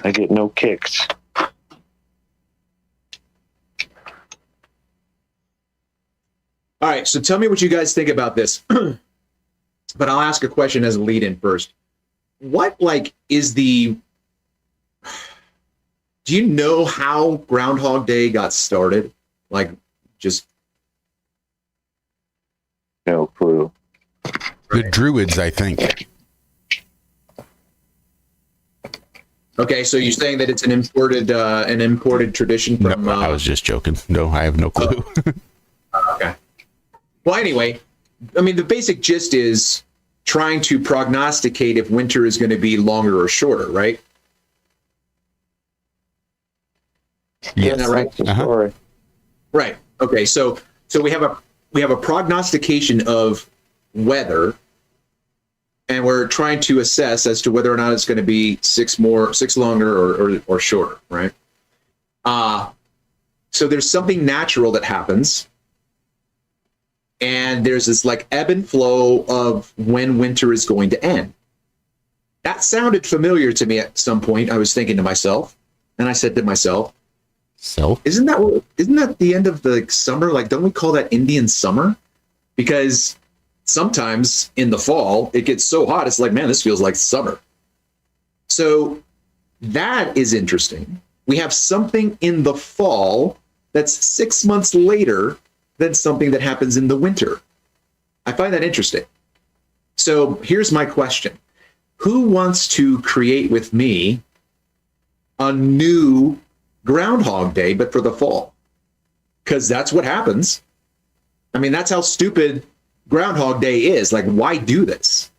I get no kicks. All right, so tell me what you guys think about this. But I'll ask a question as a lead-in first. What, like, is the... Do you know how Groundhog Day got started? Like, just... No clue. The Druids, I think. Okay, so you're saying that it's an imported tradition from... No, I was just joking. No, I have no clue. Okay. Well, anyway, I mean, the basic gist is trying to prognosticate if winter is going to be longer or shorter, right? Yes. Isn't that right? That's the story. Right. Okay. So we have a prognostication of weather, and we're trying to assess as to whether or not it's going to be six longer or shorter, right? So there's something natural that happens. And there's this like ebb and flow of when winter is going to end. That sounded familiar to me at some point. I was thinking to myself, and I said to myself, "So isn't that the end of the summer? Like, don't we call that Indian summer? Because sometimes in the fall it gets so hot, it's like, man, this feels like summer." So that is interesting. We have something in the fall that's 6 months later than something that happens in the winter. I find that interesting. So here's my question. Who wants to create with me a new Groundhog Day, but for the fall? Because that's what happens. I mean, that's how stupid Groundhog Day is. Like, why do this?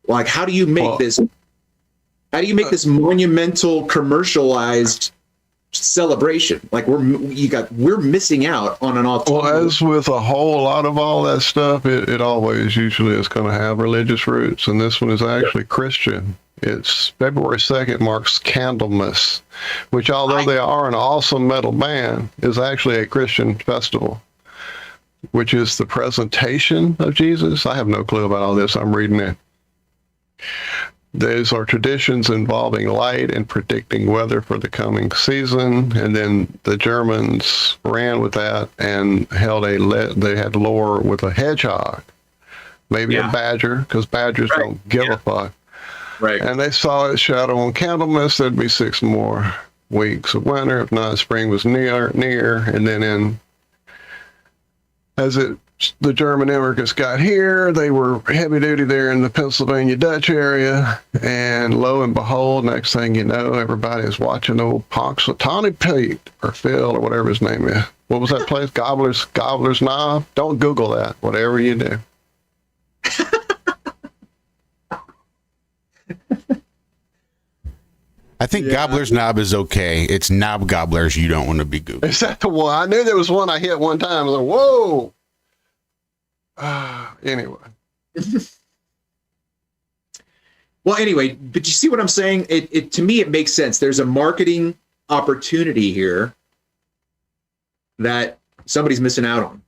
Like, how do you make this monumental commercialized celebration? Like, we're missing out on an alternative. Well, as with a whole lot of all that stuff, it always usually is going to have religious roots, and this one is actually Christian. It's February 2nd marks Candlemas, which, although they are an awesome metal band, is actually a Christian festival, which is the presentation of Jesus. I have no clue about all this. I'm reading it. Those are traditions involving light and predicting weather for the coming season. And then the Germans ran with that and they had lore with a hedgehog, maybe a badger, because badgers don't give a fuck. Right. And they saw its shadow on Candlemas. There'd be 6 more weeks of winter. If not, spring was near. And then the German immigrants got here, they were heavy duty there in the Pennsylvania Dutch area, and lo and behold, next thing you know, everybody's watching old Punxsutawney Pete or Phil or whatever his name is. What was that place? Gobbler's Knob? Don't Google that, whatever you do. I think Gobbler's Knob is okay. It's Knob Gobblers you don't want to be Googling. Is that the one? I knew there was one I hit one time. I was like, whoa. Anyway. Well, anyway, but you see what I'm saying? It to me, it makes sense. There's a marketing opportunity here that somebody's missing out on.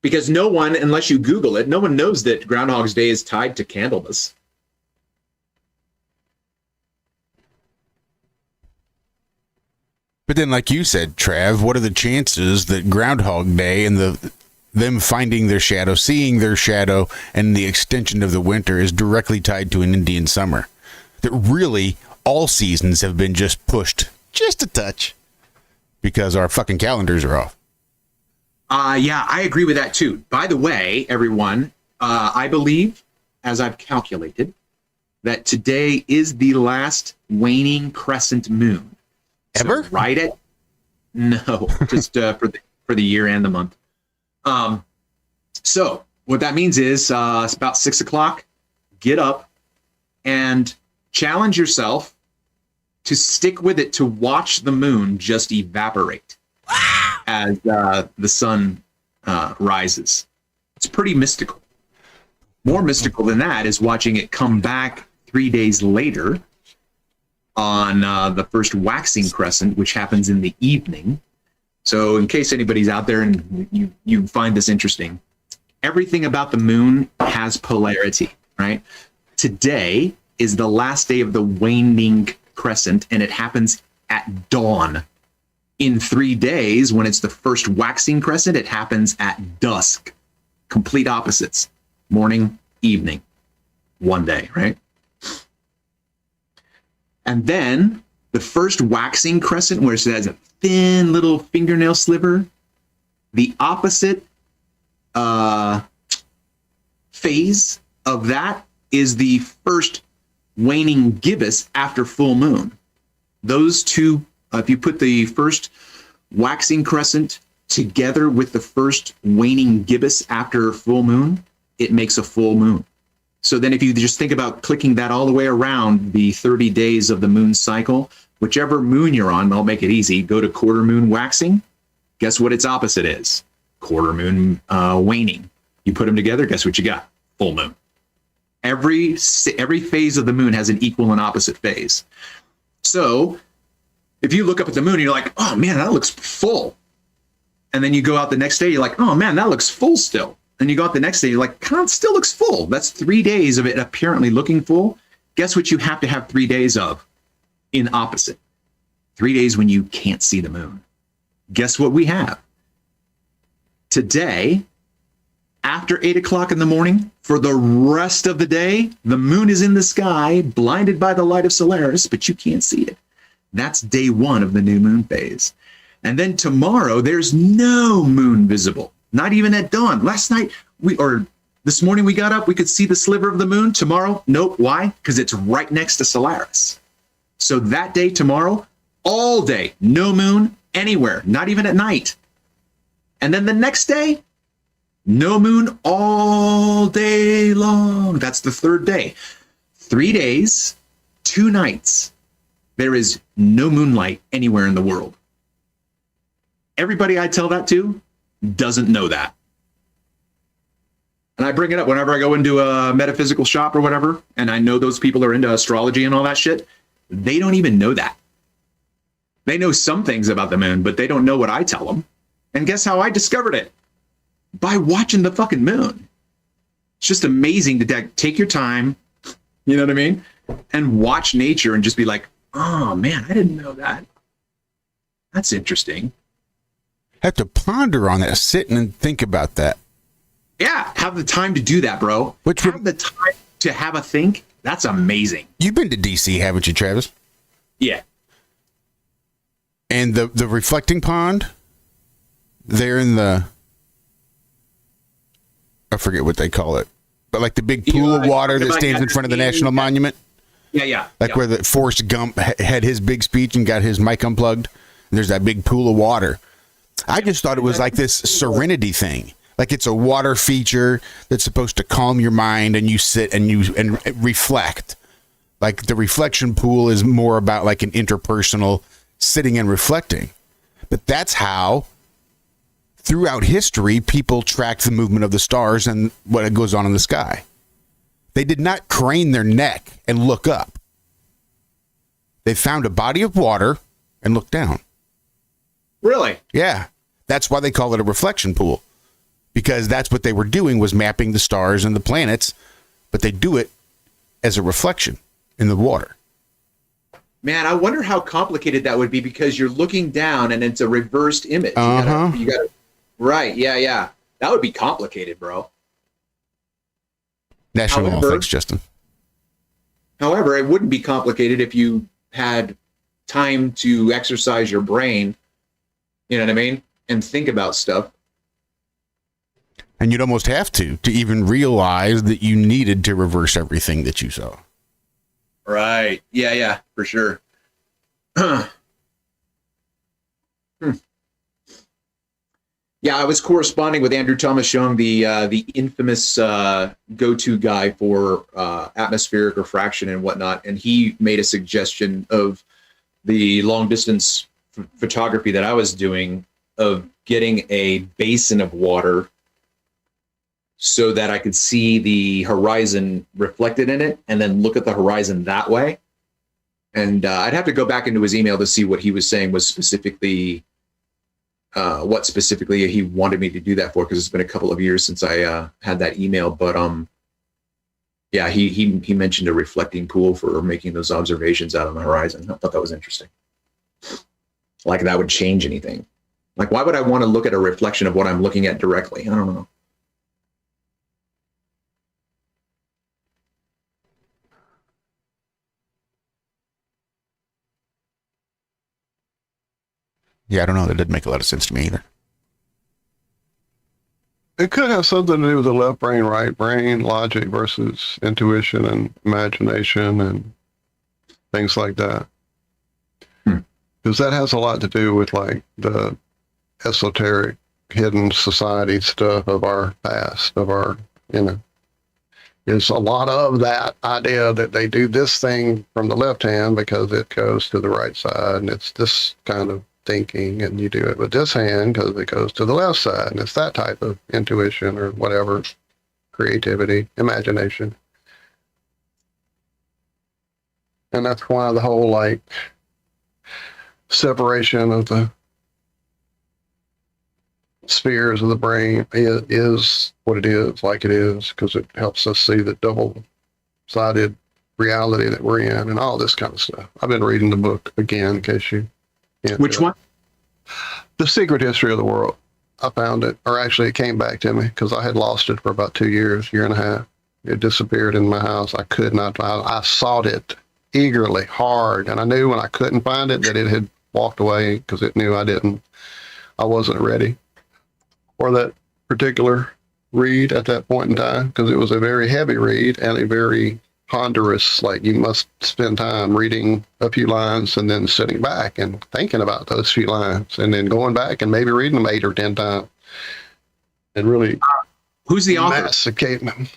Because no one, unless you Google it, no one knows that Groundhog's Day is tied to Candlemas. But then, like you said, Trav, what are the chances that Groundhog Day and them finding their shadow, seeing their shadow, and the extension of the winter is directly tied to an Indian summer? That really all seasons have been just pushed just a touch because our fucking calendars are off. Yeah, I agree with that too. By the way, everyone, I believe, as I've calculated, that today is the last waning crescent moon. Ever? So right at no, just for the year and the month. So what that means is it's about 6 o'clock. Get up and challenge yourself to stick with it to watch the moon just evaporate as the sun rises. It's pretty mystical. More mystical than that is watching it come back 3 days later on the first waxing crescent, which happens in the evening. So in case anybody's out there and you find this interesting, everything about the moon has polarity, right? Today is the last day of the waning crescent, and it happens at dawn. In 3 days, when it's the first waxing crescent, it happens at dusk. Complete opposites. Morning, evening. 1 day, right? And then the first waxing crescent, where it has a thin little fingernail sliver, the opposite phase of that is the first waning gibbous after full moon. Those two, if you put the first waxing crescent together with the first waning gibbous after full moon, it makes a full moon. So then if you just think about clicking that all the way around the 30 days of the moon cycle, whichever moon you're on, I'll make it easy, go to quarter moon waxing. Guess what its opposite is? Quarter moon waning. You put them together, guess what you got? Full moon. Every phase of the moon has an equal and opposite phase. So if you look up at the moon and you're like, oh man, that looks full. And then you go out the next day, you're like, oh man, that looks full still. And you go out the next day, you're like, God, it still looks full. That's 3 days of it apparently looking full. Guess what you have to have 3 days of in opposite? 3 days when you can't see the moon. Guess what we have? Today, after 8 o'clock in the morning, for the rest of the day, the moon is in the sky, blinded by the light of Solaris, but you can't see it. That's day one of the new moon phase. And then tomorrow, there's no moon visible. Not even at dawn. Last night, this morning we got up, we could see the sliver of the moon. Tomorrow, nope. Why? Because it's right next to Solaris. So that day, tomorrow, all day, no moon anywhere, not even at night. And then the next day, no moon all day long. That's the third day. 3 days, 2 nights. There is no moonlight anywhere in the world. Everybody I tell that to doesn't know that. And I bring it up whenever I go into a metaphysical shop or whatever, and I know those people are into astrology and all that shit. They don't even know that. They know some things about the moon, but they don't know what I tell them. And guess how I discovered it? By watching the fucking moon. It's just amazing to take your time, you know what I mean? And watch nature and just be like, oh man, I didn't know that. That's interesting. Have to ponder on that, sit and think about that. Yeah, have the time to do that, bro. Have the time to have a think. That's amazing. You've been to DC, haven't you, Travis? Yeah. And the reflecting pond, there in the, I forget what they call it, but like the big pool of water that stands in front of the National Monument. Yeah. Like where the Forrest Gump had his big speech and got his mic unplugged. And there's that big pool of water. I just thought it was like this serenity thing. Like it's a water feature that's supposed to calm your mind and you sit and reflect. Like the reflection pool is more about like an interpersonal sitting and reflecting. But that's how throughout history people tracked the movement of the stars and what goes on in the sky. They did not crane their neck and look up. They found a body of water and looked down. Really? Yeah. That's why they call it a reflection pool. Because that's what they were doing, was mapping the stars and the planets, but they do it as a reflection in the water. Man, I wonder how complicated that would be, because you're looking down and it's a reversed image. You gotta, right. Yeah. That would be complicated, bro. National thanks, Justin. However, it wouldn't be complicated if you had time to exercise your brain, you know what I mean? And think about stuff. And you'd almost have to even realize that you needed to reverse everything that you saw. Right. Yeah, for sure. Yeah, I was corresponding with Andrew Thomas Young, the infamous go-to guy for atmospheric refraction and whatnot, and he made a suggestion of the long-distance photography that I was doing, of getting a basin of water so that I could see the horizon reflected in it and then look at the horizon that way. And I'd have to go back into his email to see what he was saying was specifically, what specifically he wanted me to do that for, because it's been a couple of years since I had that email. But yeah, he mentioned a reflecting pool for making those observations out on the horizon. I thought that was interesting. Like that would change anything. Like, why would I want to look at a reflection of what I'm looking at directly? I don't know. Yeah, I don't know. That didn't make a lot of sense to me either. It could have something to do with the left brain, right brain, logic versus intuition and imagination and things like that. Because that has a lot to do with like the esoteric, hidden society stuff of our past, of our, there's a lot of that idea that they do this thing from the left hand because it goes to the right side, and it's this kind of thinking, and you do it with this hand because it goes to the left side, and it's that type of intuition or whatever, creativity, imagination. And that's why the whole like separation of the spheres of the brain is what it is, like it is, because it helps us see the double-sided reality that we're in and all this kind of stuff. I've been reading the book again in case you can't. Which one? The Secret History of the World. I found it, or actually it came back to me because I had lost it for about 2 years, year and a half. It disappeared in my house. I could not find it. I sought it eagerly, hard, and I knew when I couldn't find it that it had walked away because it knew I wasn't ready for that particular read at that point in time, because it was a very heavy read and a very ponderous, like you must spend time reading a few lines and then sitting back and thinking about those few lines and then going back and maybe reading them 8 or 10 times and really who's the author? Masticating them.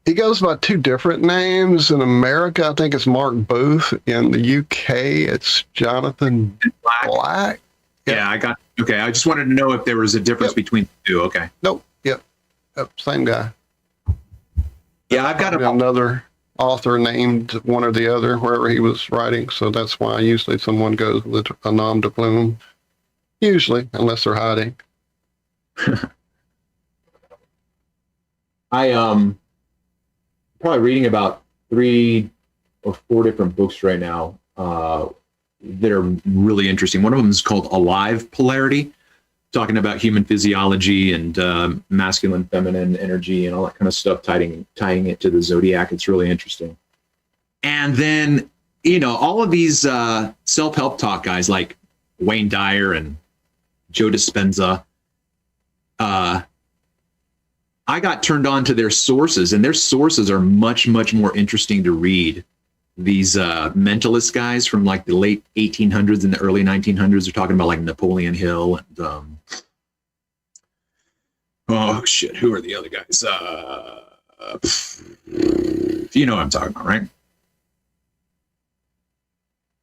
He goes by 2 different names. In America, I think it's Mark Booth. In the UK, it's Jonathan Black. Yeah, I got. Okay, I just wanted to know if there was a difference between the two. Okay. Nope. Yep. Same guy. Yeah, I've got another author named one or the other wherever he was writing. So that's why usually someone goes with a nom de plume. Usually, unless they're hiding. I'm probably reading about 3 or 4 different books right now that are really interesting. One of them is called Alive Polarity, talking about human physiology and masculine, feminine energy and all that kind of stuff, tying it to the zodiac. It's really interesting. And then, all of these self-help talk guys like Wayne Dyer and Joe Dispenza, I got turned on to their sources, and their sources are much, much more interesting to read. These mentalist guys from like the late 1800s and the early 1900s are talking about like Napoleon Hill and oh shit, who are the other guys? You know what I'm talking about, right?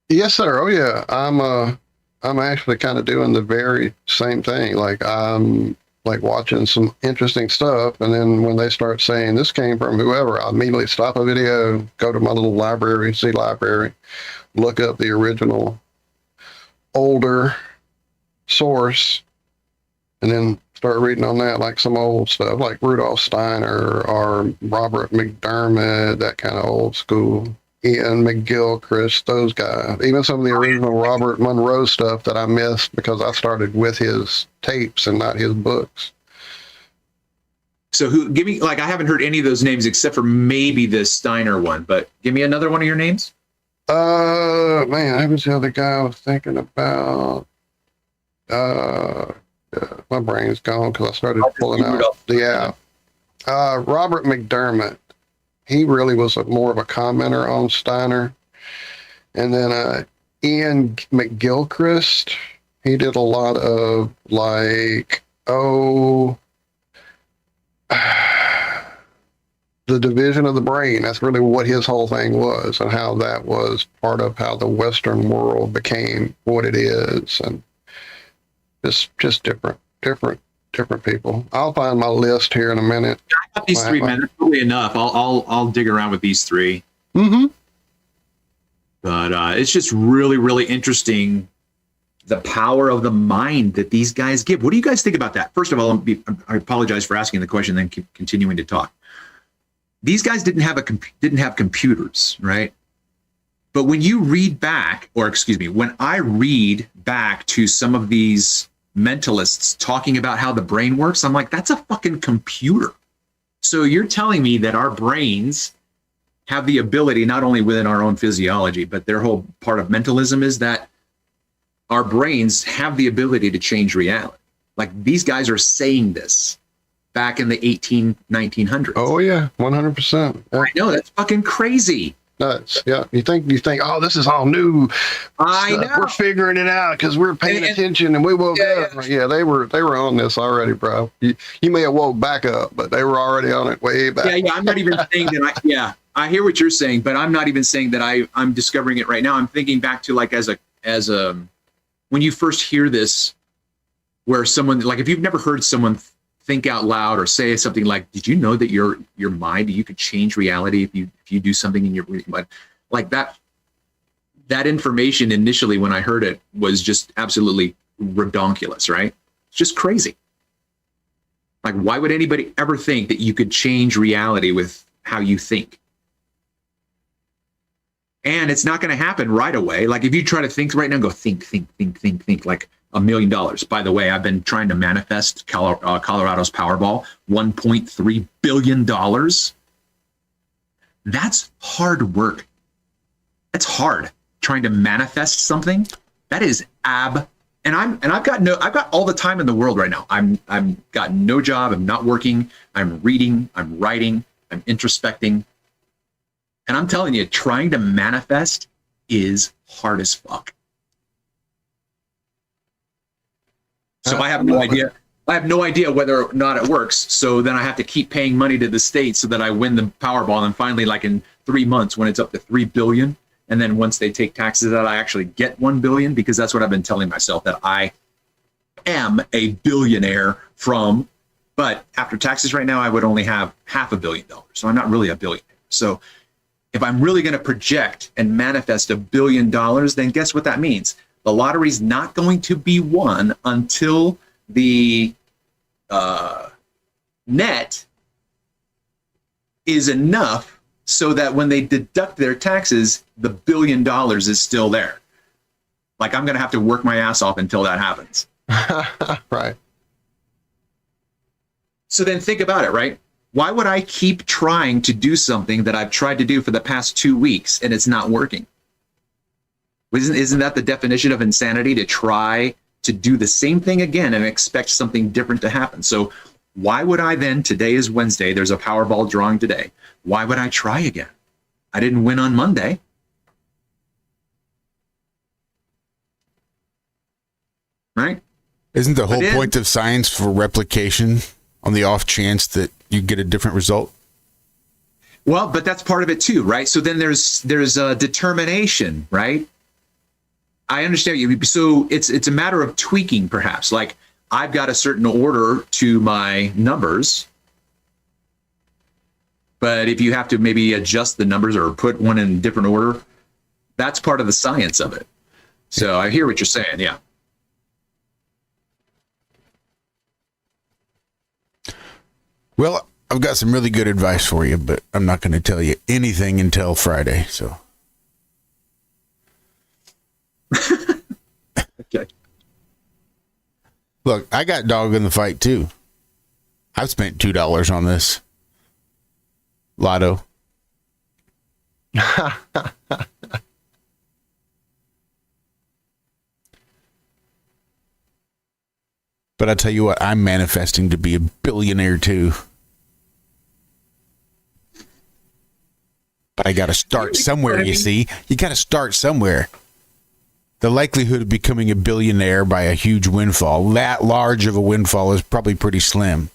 Yes, sir. Oh, yeah. I'm actually kind of doing the very same thing. Like I'm like watching some interesting stuff, and then when they start saying this came from whoever, I immediately stop a video, go to my little library, see library, look up the original older source, and then start reading on that, like some old stuff, like Rudolph Steiner or Robert McDermott, that kind of old school. Ian McGilchrist, those guys. Even some of the original Robert Monroe stuff that I missed because I started with his tapes and not his books. So give me, like, I haven't heard any of those names except for maybe the Steiner one, but give me another one of your names. Man, who's the other guy I was thinking about? My brain's gone because I started pulling out. Yeah. Robert McDermott. He really was more of a commenter on Steiner. And then Ian McGilchrist, he did a lot of like, the division of the brain. That's really what his whole thing was, and how that was part of how the Western world became what it is. And just different people. I'll find my list here in a minute. I got these three, man. That's probably enough. I'll dig around with these three. Mm-hmm. But it's just really, really interesting, the power of the mind that these guys give. What do you guys think about that? First of all, I apologize for asking the question, then continuing to talk. These guys didn't have computers, right? But when you read back, or excuse me, when I read back to some of these mentalists talking about how the brain works, I'm like, that's a fucking computer. So you're telling me that our brains have the ability, not only within our own physiology, but their whole part of mentalism is that our brains have the ability to change reality. Like, these guys are saying this back in the 1900s. Oh yeah, 100%. Yeah. I know, that's fucking crazy. Nuts. Yeah. You think, oh, this is all new. I know. We're figuring it out because we're paying attention and we woke up. Yeah, they were on this already, bro. You may have woke back up, but they were already on it way back. Yeah. I'm not even saying that I hear what you're saying, but I'm not even saying that I'm discovering it right now. I'm thinking back to, like, as a when you first hear this, where someone, like, if you've never heard someone think out loud or say something like, did you know that your mind, you could change reality if you do something in your mind? Like that information initially, when I heard it, was just absolutely redonkulous, right? It's just crazy. Like, why would anybody ever think that you could change reality with how you think? And it's not going to happen right away. Like, if you try to think right now, go think, like $1 million. By the way, I've been trying to manifest Colorado's Powerball, $1.3 billion. That's hard work. That's hard, trying to manifest something. That is and I've got all the time in the world right now. I'm got no job. I'm not working. I'm reading. I'm writing. I'm introspecting. And I'm telling you, trying to manifest is hard as fuck. So I have no idea. I have no idea whether or not it works. So then I have to keep paying money to the state so that I win the Powerball. And finally, like in 3 months, when it's up to $3 billion, and then once they take taxes out, I actually get $1 billion, because that's what I've been telling myself, that I am a billionaire from. But after taxes right now, I would only have $500 million. So I'm not really a billionaire. So if I'm really going to project and manifest $1 billion, then guess what that means? The lottery's not going to be won until the net is enough so that when they deduct their taxes, the $1 billion is still there. Like, I'm going to have to work my ass off until that happens. Right. So then think about it, right? Why would I keep trying to do something that I've tried to do for the past 2 weeks and it's not working? Isn't that the definition of insanity, to try to do the same thing again and expect something different to happen? So why would I then, today is Wednesday, there's a Powerball drawing today. Why would I try again? I didn't win on Monday. Right? Isn't the whole point of science for replication, on the off chance that you get a different result? Well, but that's part of it too, right? So then there's determination, right? I understand you. So it's a matter of tweaking, perhaps. Like I've got a certain order to my numbers, but if you have to maybe adjust the numbers or put one in a different order, that's part of the science of it. So I hear what you're saying. Yeah. Well, I've got some really good advice for you, but I'm not going to tell you anything until Friday. So. Okay. Look, I got dog in the fight too. I've spent $2 on this lotto. But I tell you what, I'm manifesting to be a billionaire too. But I got to start somewhere, you see. You got to start somewhere. The likelihood of becoming a billionaire by a huge windfall, that large of a windfall, is probably pretty slim.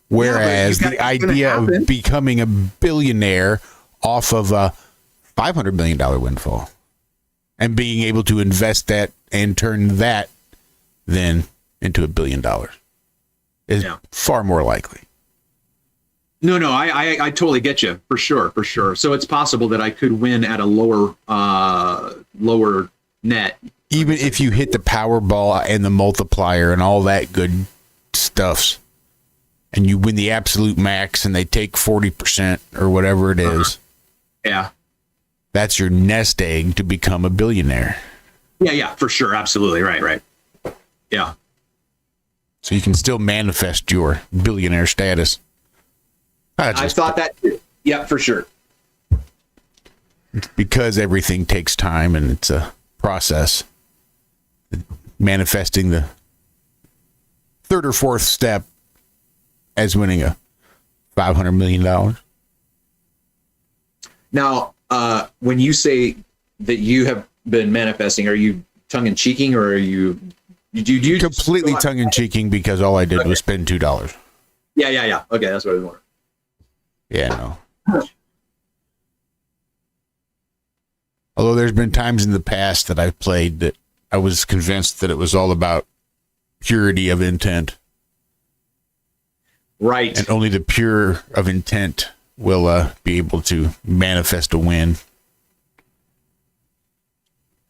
Whereas the idea of becoming a billionaire off of a $500 million windfall and being able to invest that and turn that then into $1 billion is far more likely. No, I totally get you for sure. So it's possible that I could win at a lower net. Even if you hit the Powerball and the multiplier and all that good stuffs, and you win the absolute max and they take 40% or whatever it is. Yeah. That's your nest egg to become a billionaire. Yeah, for sure. Absolutely. Right. Yeah. So you can still manifest your billionaire status. I thought that too. Yeah, for sure. It's because everything takes time and it's a process. Manifesting the third or fourth step as winning a $500 million. Now, when you say that you have been manifesting, are you tongue-in-cheeking or are you completely tongue-in-cheeking because all I did was spend $2? Yeah. Okay, that's what I was wondering. Yeah, no. Although there's been times in the past that I've played that I was convinced that it was all about purity of intent. Right. And only the pure of intent will be able to manifest a win.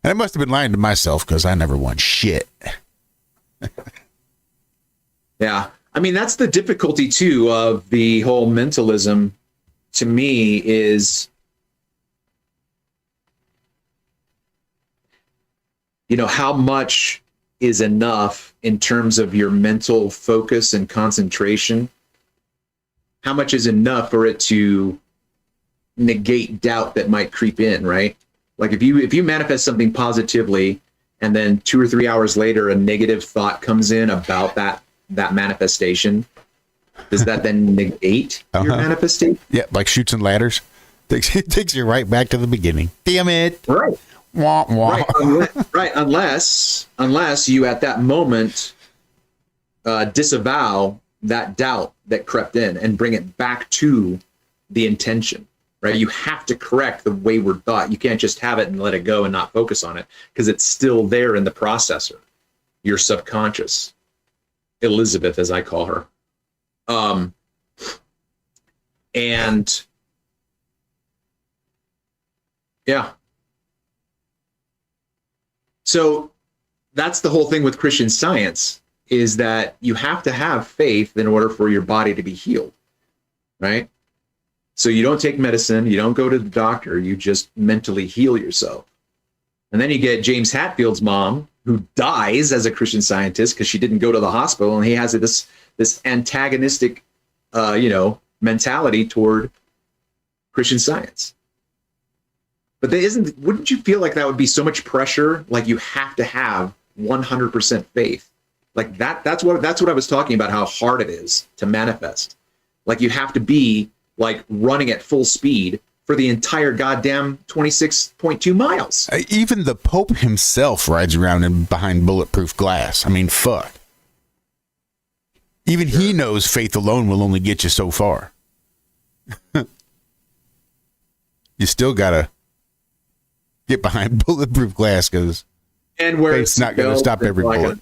And I must have been lying to myself because I never won shit. Yeah. I mean, that's the difficulty, too, of the whole mentalism, to me, is, how much is enough in terms of your mental focus and concentration? How much is enough for it to negate doubt that might creep in, right? Like if you manifest something positively and then 2 or 3 hours later, a negative thought comes in about that manifestation, does that then negate your manifestation? Yeah, like Chutes and Ladders. Takes you right back to the beginning. Damn it. Right. Wah, wah. Right. Unless you at that moment disavow that doubt that crept in and bring it back to the intention, right? You have to correct the wayward thought. You can't just have it and let it go and not focus on it because it's still there in the processor, your subconscious. Elizabeth, as I call her. And yeah. So that's the whole thing with Christian Science, is that you have to have faith in order for your body to be healed, right? So you don't take medicine, you don't go to the doctor, you just mentally heal yourself. And then you get James Hatfield's mom, who dies as a Christian Scientist because she didn't go to the hospital, and he has this antagonistic, mentality toward Christian Science. But wouldn't you feel like that would be so much pressure? Like you have to have 100% faith. Like that's what I was talking about, how hard it is to manifest. Like you have to be like running at full speed for the entire goddamn 26.2 miles. Even the Pope himself rides around behind bulletproof glass. I mean, fuck. Even he knows faith alone will only get you so far. You still got to get behind bulletproof glass because And where Faith's not going to stop every bullet.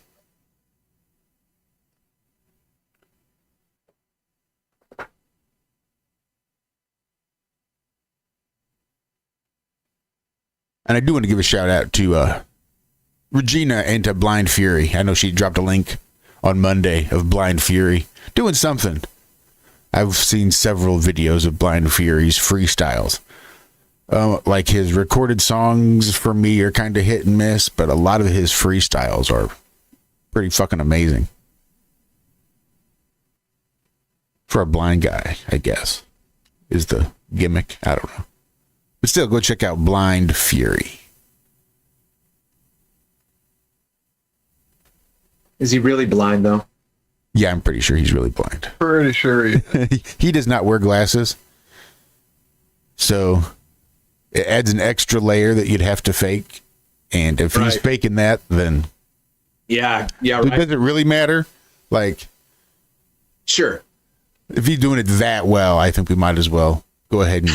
And I do want to give a shout out to Regina and to Blind Fury. I know she dropped a link on Monday of Blind Fury doing something. I've seen several videos of Blind Fury's freestyles. Like his recorded songs for me are kind of hit and miss, but a lot of his freestyles are pretty fucking amazing. For a blind guy, I guess, is the gimmick. I don't know. But still, go check out Blind Fury. Is he really blind, though? Yeah, I'm pretty sure he's really blind. Pretty sure he does not wear glasses. So it adds an extra layer that you'd have to fake. And if he's faking that, then yeah, right. Does it really matter? Like, sure. If he's doing it that well, I think we might as well go ahead and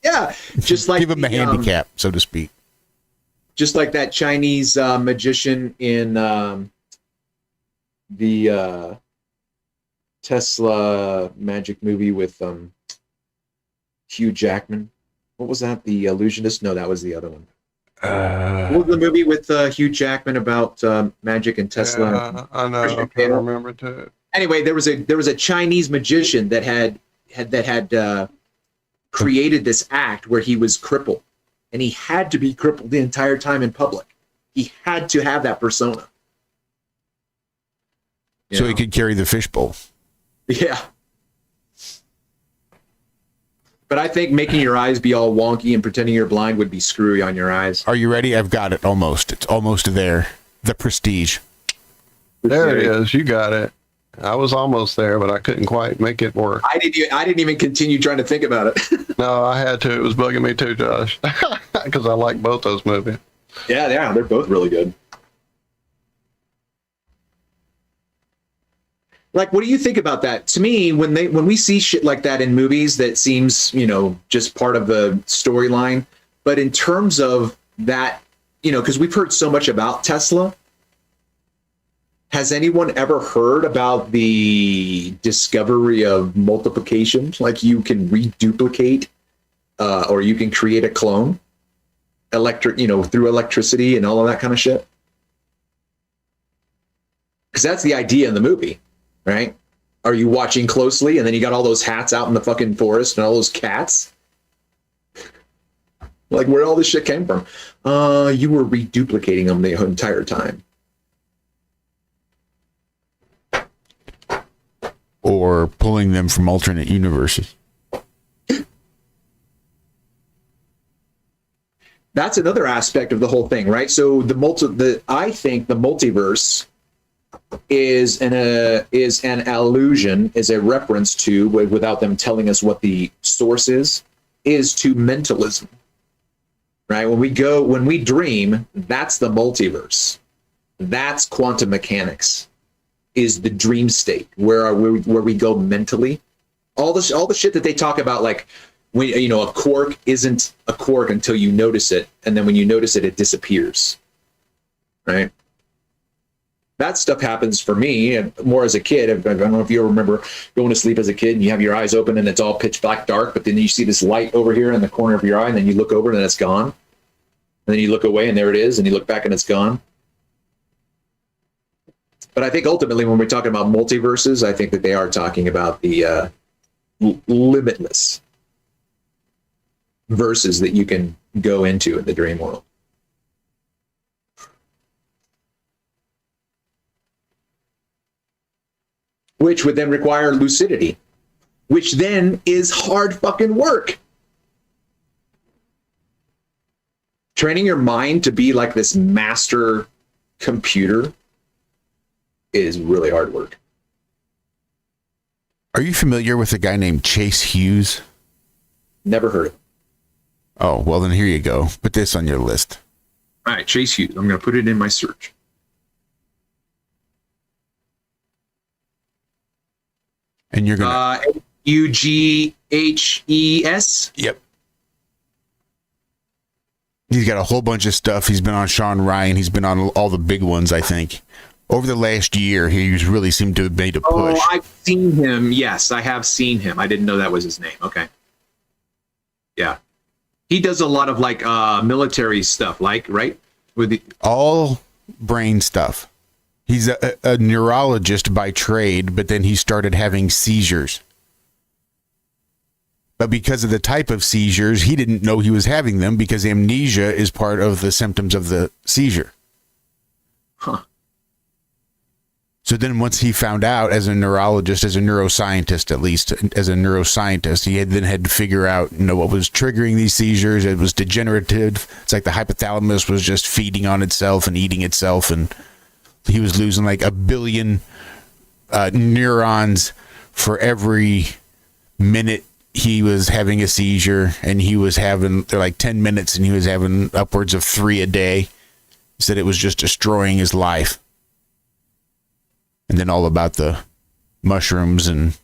yeah, just like give him a handicap, so to speak. Just like that Chinese magician in the Tesla magic movie with Hugh Jackman. What was that? The Illusionist? No, that was the other one. What was the movie with Hugh Jackman about magic and Tesla? Yeah, I know. I can't remember too. Anyway, there was a Chinese magician that had created this act where he was crippled, and he had to be crippled the entire time in public. He had to have that persona. So he could carry the fishbowl. Yeah. But I think making your eyes be all wonky and pretending you're blind would be screwy on your eyes. Are you ready? I've got it almost. It's almost there. The Prestige. There it is. You got it. I was almost there, but I couldn't quite make it work. I didn't even continue trying to think about it. No, I had to. It was bugging me too, Josh, because I like both those movies. Yeah, they're both really good. Like, what do you think about that? To me, when we see shit like that in movies, that seems, just part of the storyline. But in terms of that, because we've heard so much about Tesla. Has anyone ever heard about the discovery of multiplication? Like, you can reduplicate, or you can create a clone, through electricity and all of that kind of shit. Because that's the idea in the movie, right? Are you watching closely? And then you got all those hats out in the fucking forest and all those cats. Like, where all this shit came from? You were reduplicating them the entire time. Or pulling them from alternate universes. That's another aspect of the whole thing, right? So I think the multiverse is an allusion, is a reference to, without them telling us what the source is to mentalism, right? When we dream, that's the multiverse. That's quantum mechanics. Is the dream state where we go mentally. All the shit that they talk about, like, when a quark isn't a quark until you notice it, and then when you notice it, it disappears. Right? That stuff happens for me, and more as a kid. I don't know if you remember going to sleep as a kid and you have your eyes open and it's all pitch black dark, but then you see this light over here in the corner of your eye, and then you look over and it's gone. And then you look away and there it is, and you look back and it's gone. But I think ultimately, when we're talking about multiverses, I think that they are talking about the limitless verses that you can go into in the dream world. Which would then require lucidity, which then is hard fucking work. Training your mind to be like this master computer is really hard work. Are you familiar with a guy named Chase Hughes? Never heard of him. Oh, well then here you go. Put this on your list. All right, Chase Hughes. I'm going to put it in my search. And you're going to... Ughhes? Yep. He's got a whole bunch of stuff. He's been on Sean Ryan. He's been on all the big ones, I think. Over the last year, he's really seemed to have made a push. Oh, I've seen him. Yes, I have seen him. I didn't know that was his name. Okay. Yeah. He does a lot of like military stuff, like, right? With the all brain stuff. He's a neurologist by trade, but then he started having seizures. But because of the type of seizures, he didn't know he was having them because amnesia is part of the symptoms of the seizure. Huh. So then once he found out as a neurologist, as a neuroscientist, at least as a neuroscientist, he then had to figure out, what was triggering these seizures. It was degenerative. It's like the hypothalamus was just feeding on itself and eating itself. And he was losing like 1 billion neurons for every minute he was having a seizure, and they're like 10 minutes and he was having upwards of 3 a day. He said it was just destroying his life. And then all about the mushrooms and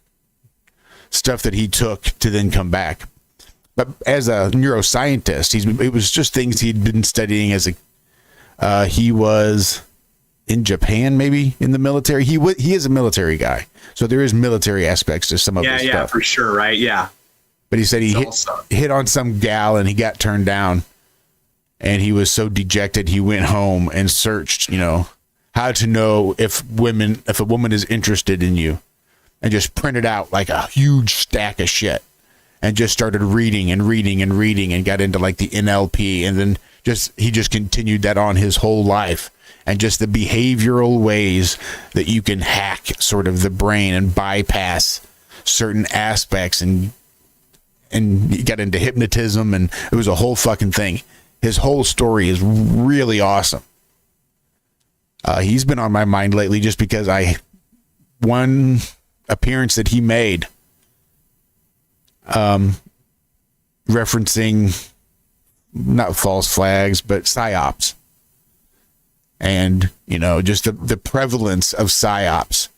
stuff that he took to then come back. But as a neuroscientist, it was just things he'd been studying he was in Japan, maybe in the military. He is a military guy. So there is military aspects to some of his stuff. Yeah, for sure, right? Yeah. But he said he hit on some gal and he got turned down. And he was so dejected, he went home and searched, how to know if a woman is interested in you, and just printed out like a huge stack of shit and just started reading and got into like the NLP. And then he just continued that on his whole life, and just the behavioral ways that you can hack sort of the brain and bypass certain aspects, and he got into hypnotism, and it was a whole fucking thing. His whole story is really awesome. He's been on my mind lately just because one appearance that he made, referencing not false flags, but psyops. And, just the prevalence of psyops.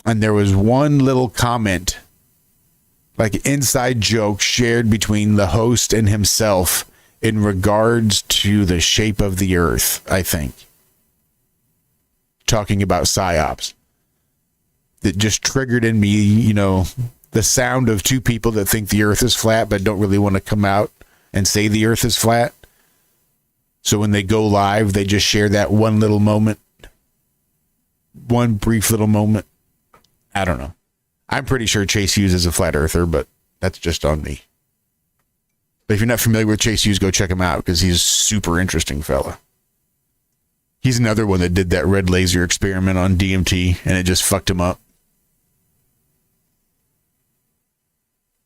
And there was one little comment, like inside joke shared between the host and himself in regards to the shape of the earth, I think. Talking about psyops. That just triggered in me, the sound of two people that think the earth is flat but don't really want to come out and say the earth is flat. So when they go live, they just share that one little moment. One brief little moment. I don't know. I'm pretty sure Chase Hughes is a flat earther, but that's just on me. But if you're not familiar with Chase Hughes, go check him out because he's a super interesting fella. He's another one that did that red laser experiment on DMT, and it just fucked him up.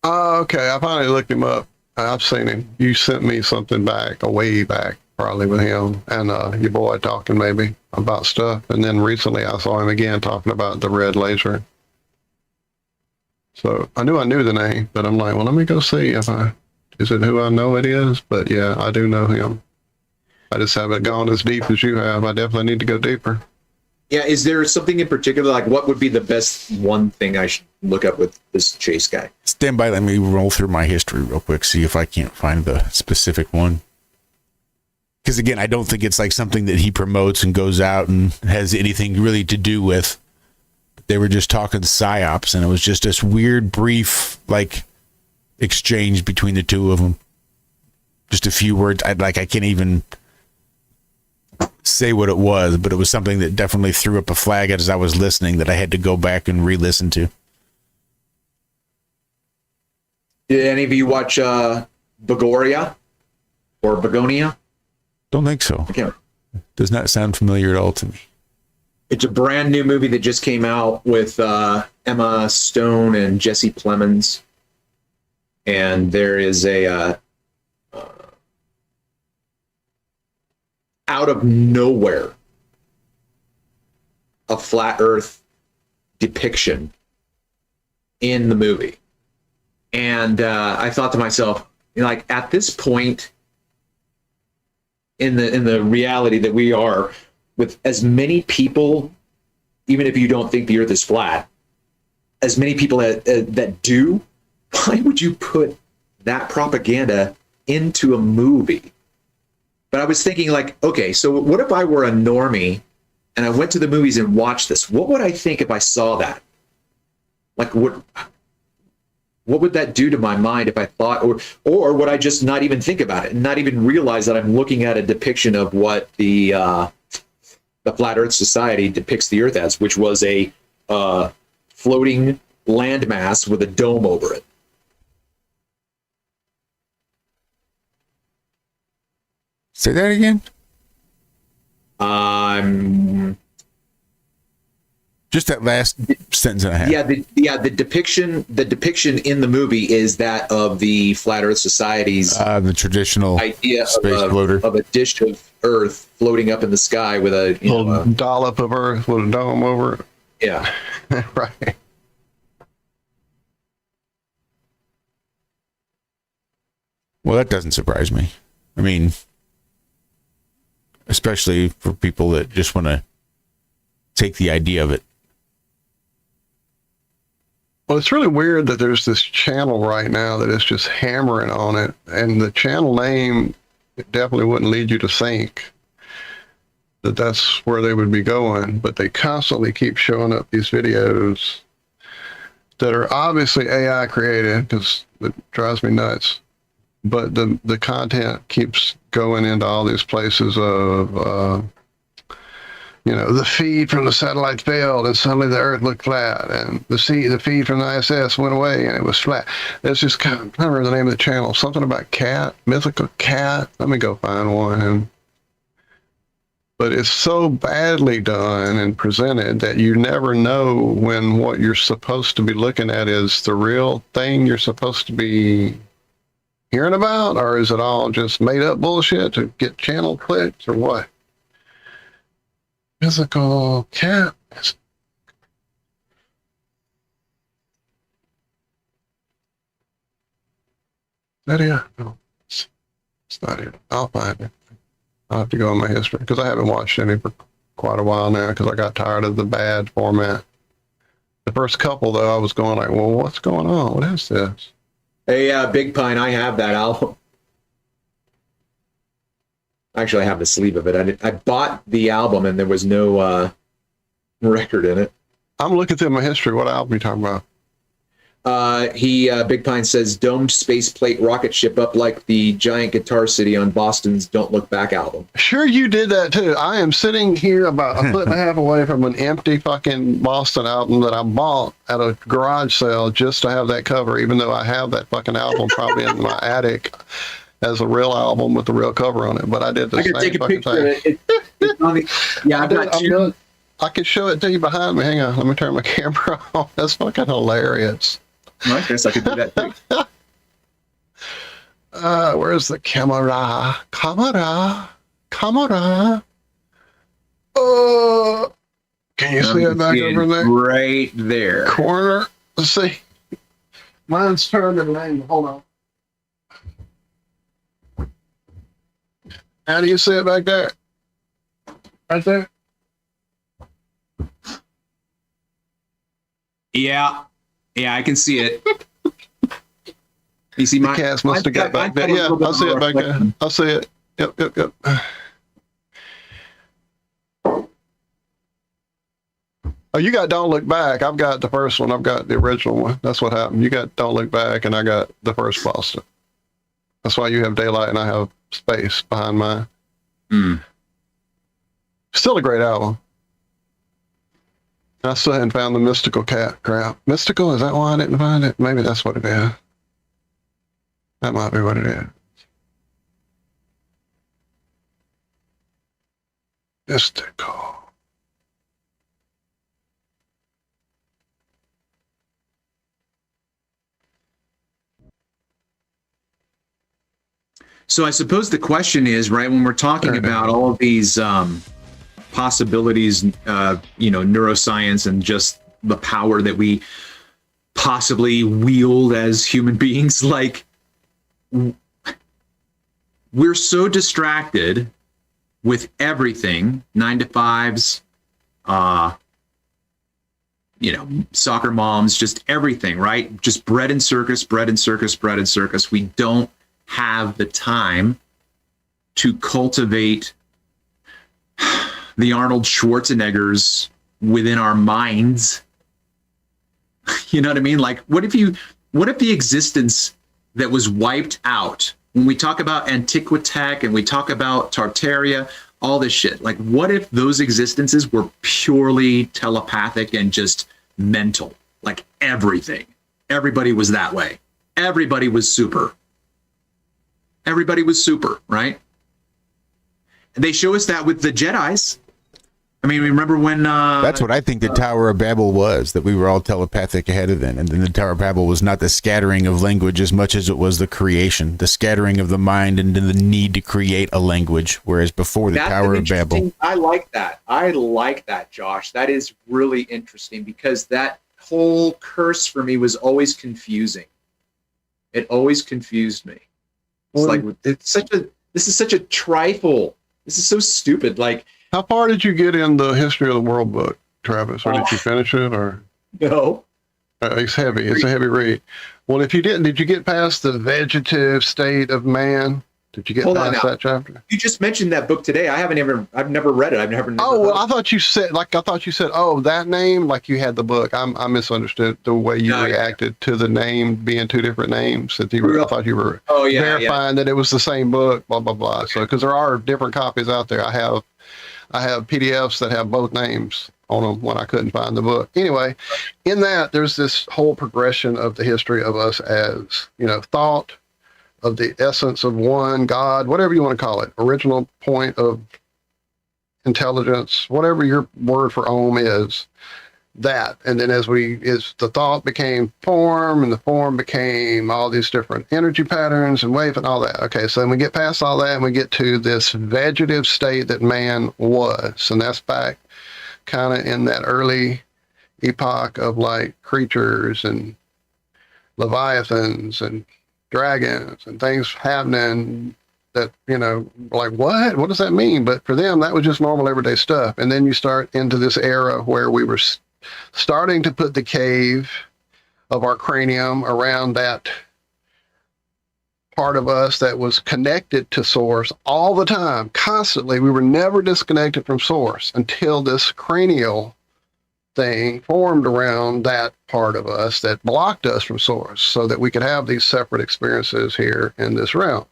Okay, I finally looked him up. I've seen him. You sent me something back, a way back, probably with him and your boy talking maybe about stuff. And then recently I saw him again talking about the red laser. So I knew the name, but I'm like, well, let me go see is it who I know it is? But yeah, I do know him. I just haven't gone as deep as you have. I definitely need to go deeper. Yeah, is there something in particular, like what would be the best one thing I should look up with this Chase guy? Stand by, let me roll through my history real quick, see if I can't find the specific one. Because again, I don't think it's like something that he promotes and goes out and has anything really to do with. They were just talking psyops, and it was just this weird, brief, like, exchange between the two of them. Just a few words. I can't even say what it was, but it was something that definitely threw up a flag as I was listening that I had to go back and re-listen to. Did any of you watch Begoria or Begonia? Don't think so. Okay. Does not sound familiar at all to me. It's a brand new movie that just came out with Emma Stone and Jesse Plemons. And there is a out of nowhere, a flat earth depiction in the movie. And I thought to myself, like, at this point in the reality that we are, with as many people, even if you don't think the earth is flat, as many people that do, why would you put that propaganda into a movie. But I was thinking like, okay, so what if I were a normie and I went to the movies and watched this? What would I think if I saw that? Like what would that do to my mind if I thought, or would I just not even think about it and not even realize that I'm looking at a depiction of what the Flat Earth Society depicts the Earth as, which was a floating landmass with a dome over it? Say that again. Just that last sentence and a half. Yeah, the depiction in the movie is that of the Flat Earth Society's the traditional idea space floater of a dish of Earth floating up in the sky with a little dollop of Earth with a dome over it. Yeah, right. Well, that doesn't surprise me. I mean, especially for people that just want to take the idea of it. Well, it's really weird that there's this channel right now that is just hammering on it, and the channel name definitely wouldn't lead you to think that that's where they would be going, but they constantly keep showing up these videos that are obviously AI created, because it drives me nuts. But the content keeps going into all these places of, the feed from the satellite failed and suddenly the Earth looked flat, and the feed from the ISS went away and it was flat. It's just kind of, I don't remember the name of the channel, something about cat, mythical cat. Let me go find one. But it's so badly done and presented that you never know when what you're supposed to be looking at is the real thing you're supposed to be hearing about, or is it all just made up bullshit to get channel clicks, or what? Mythical cat. Is that it? No, it's not it. I'll find it. I'll have to go in my history, because I haven't watched any for quite a while now, because I got tired of the bad format. The first couple, though, I was going like, well, what's going on? What is this? Hey, Big Pine, I have that album. Actually, I have the sleeve of it. I bought the album and there was no record in it. I'm looking through my history. What album are you talking about? Big Pine says, domed space plate rocket ship up like the giant Guitar City on Boston's Don't Look Back album. Sure, you did that too. I am sitting here about a foot and a half away from an empty fucking Boston album that I bought at a garage sale just to have that cover, even though I have that fucking album probably in my attic as a real album with the real cover on it. But I did the same take a fucking picture thing. it's on the, yeah, I've got two. I can show it to you behind me. Hang on, let me turn my camera on. That's fucking hilarious. I guess I could do that too. Where's the camera? Camera. Can you see it back over there? Right there. Corner. Let's see. Mine's turned at an angle. Hold on. How do you see it back there? Right there? Yeah. Yeah, I can see it. You see my cast must have got back there. Yeah, I see it back there. I see it. Yep. Oh, you got Don't Look Back. I've got the first one. I've got the original one. That's what happened. You got Don't Look Back, and I got the first Boston. That's why you have Daylight and I have Space behind mine. Still a great album. I still hadn't found the Mystical cat crap. Mystical? Is that why I didn't find it? Maybe that's what it is. That might be what it is. Mystical. So I suppose the question is, right, when we're talking about all of these possibilities, neuroscience and just the power that we possibly wield as human beings, like, we're so distracted with everything, 9-to-5s, soccer moms, just everything, right? Just bread and circus. We don't have the time to cultivate the Arnold Schwarzeneggers within our minds? You know what I mean? Like, what if the existence that was wiped out, when we talk about Antiquitech and we talk about Tartaria, all this shit, like, what if those existences were purely telepathic and just mental? Like, everything. Everybody was that way. Everybody was super. Everybody was super, right? And they show us that with the Jedis. I mean, remember when... That's what I think the Tower of Babel was, that we were all telepathic ahead of then. And then the Tower of Babel was not the scattering of language as much as it was the creation, the scattering of the mind and the need to create a language, whereas before the Tower of Babel... I like that. I like that, Josh. That is really interesting, because that whole curse for me was always confusing. It always confused me. It's like, this is such a trifle. This is so stupid. Like, how far did you get in the History of the World book, Travis? Or did you finish it? Or no? It's heavy. It's a heavy read. Well, if you didn't, did you get past the vegetative state of man? Did you get past that chapter? You just mentioned that book today. I've never read it. I've never. Oh, well, I thought you said, oh, that name, like you had the book. I misunderstood the way you reacted to the name being two different names. That I thought you were verifying that it was the same book. Blah blah blah. So, because there are different copies out there. I have PDFs that have both names on them when I couldn't find the book. Anyway, in that there's this whole progression of the history of us as, thought, of the essence of one, God, whatever you want to call it, original point of intelligence, whatever your word for Om is, that. And then as the thought became form, and the form became all these different energy patterns and wave and all that. Okay, so then we get past all that and we get to this vegetative state that man was. And that's back kind of in that early epoch of like creatures and leviathans and dragons and things happening that, like, what does that mean? But for them, that was just normal everyday stuff. And then you start into this era where we were starting to put the cave of our cranium around that part of us that was connected to source all the time, constantly. We were never disconnected from source until this cranial thing formed around that part of us that blocked us from source, so that we could have these separate experiences here in this realm.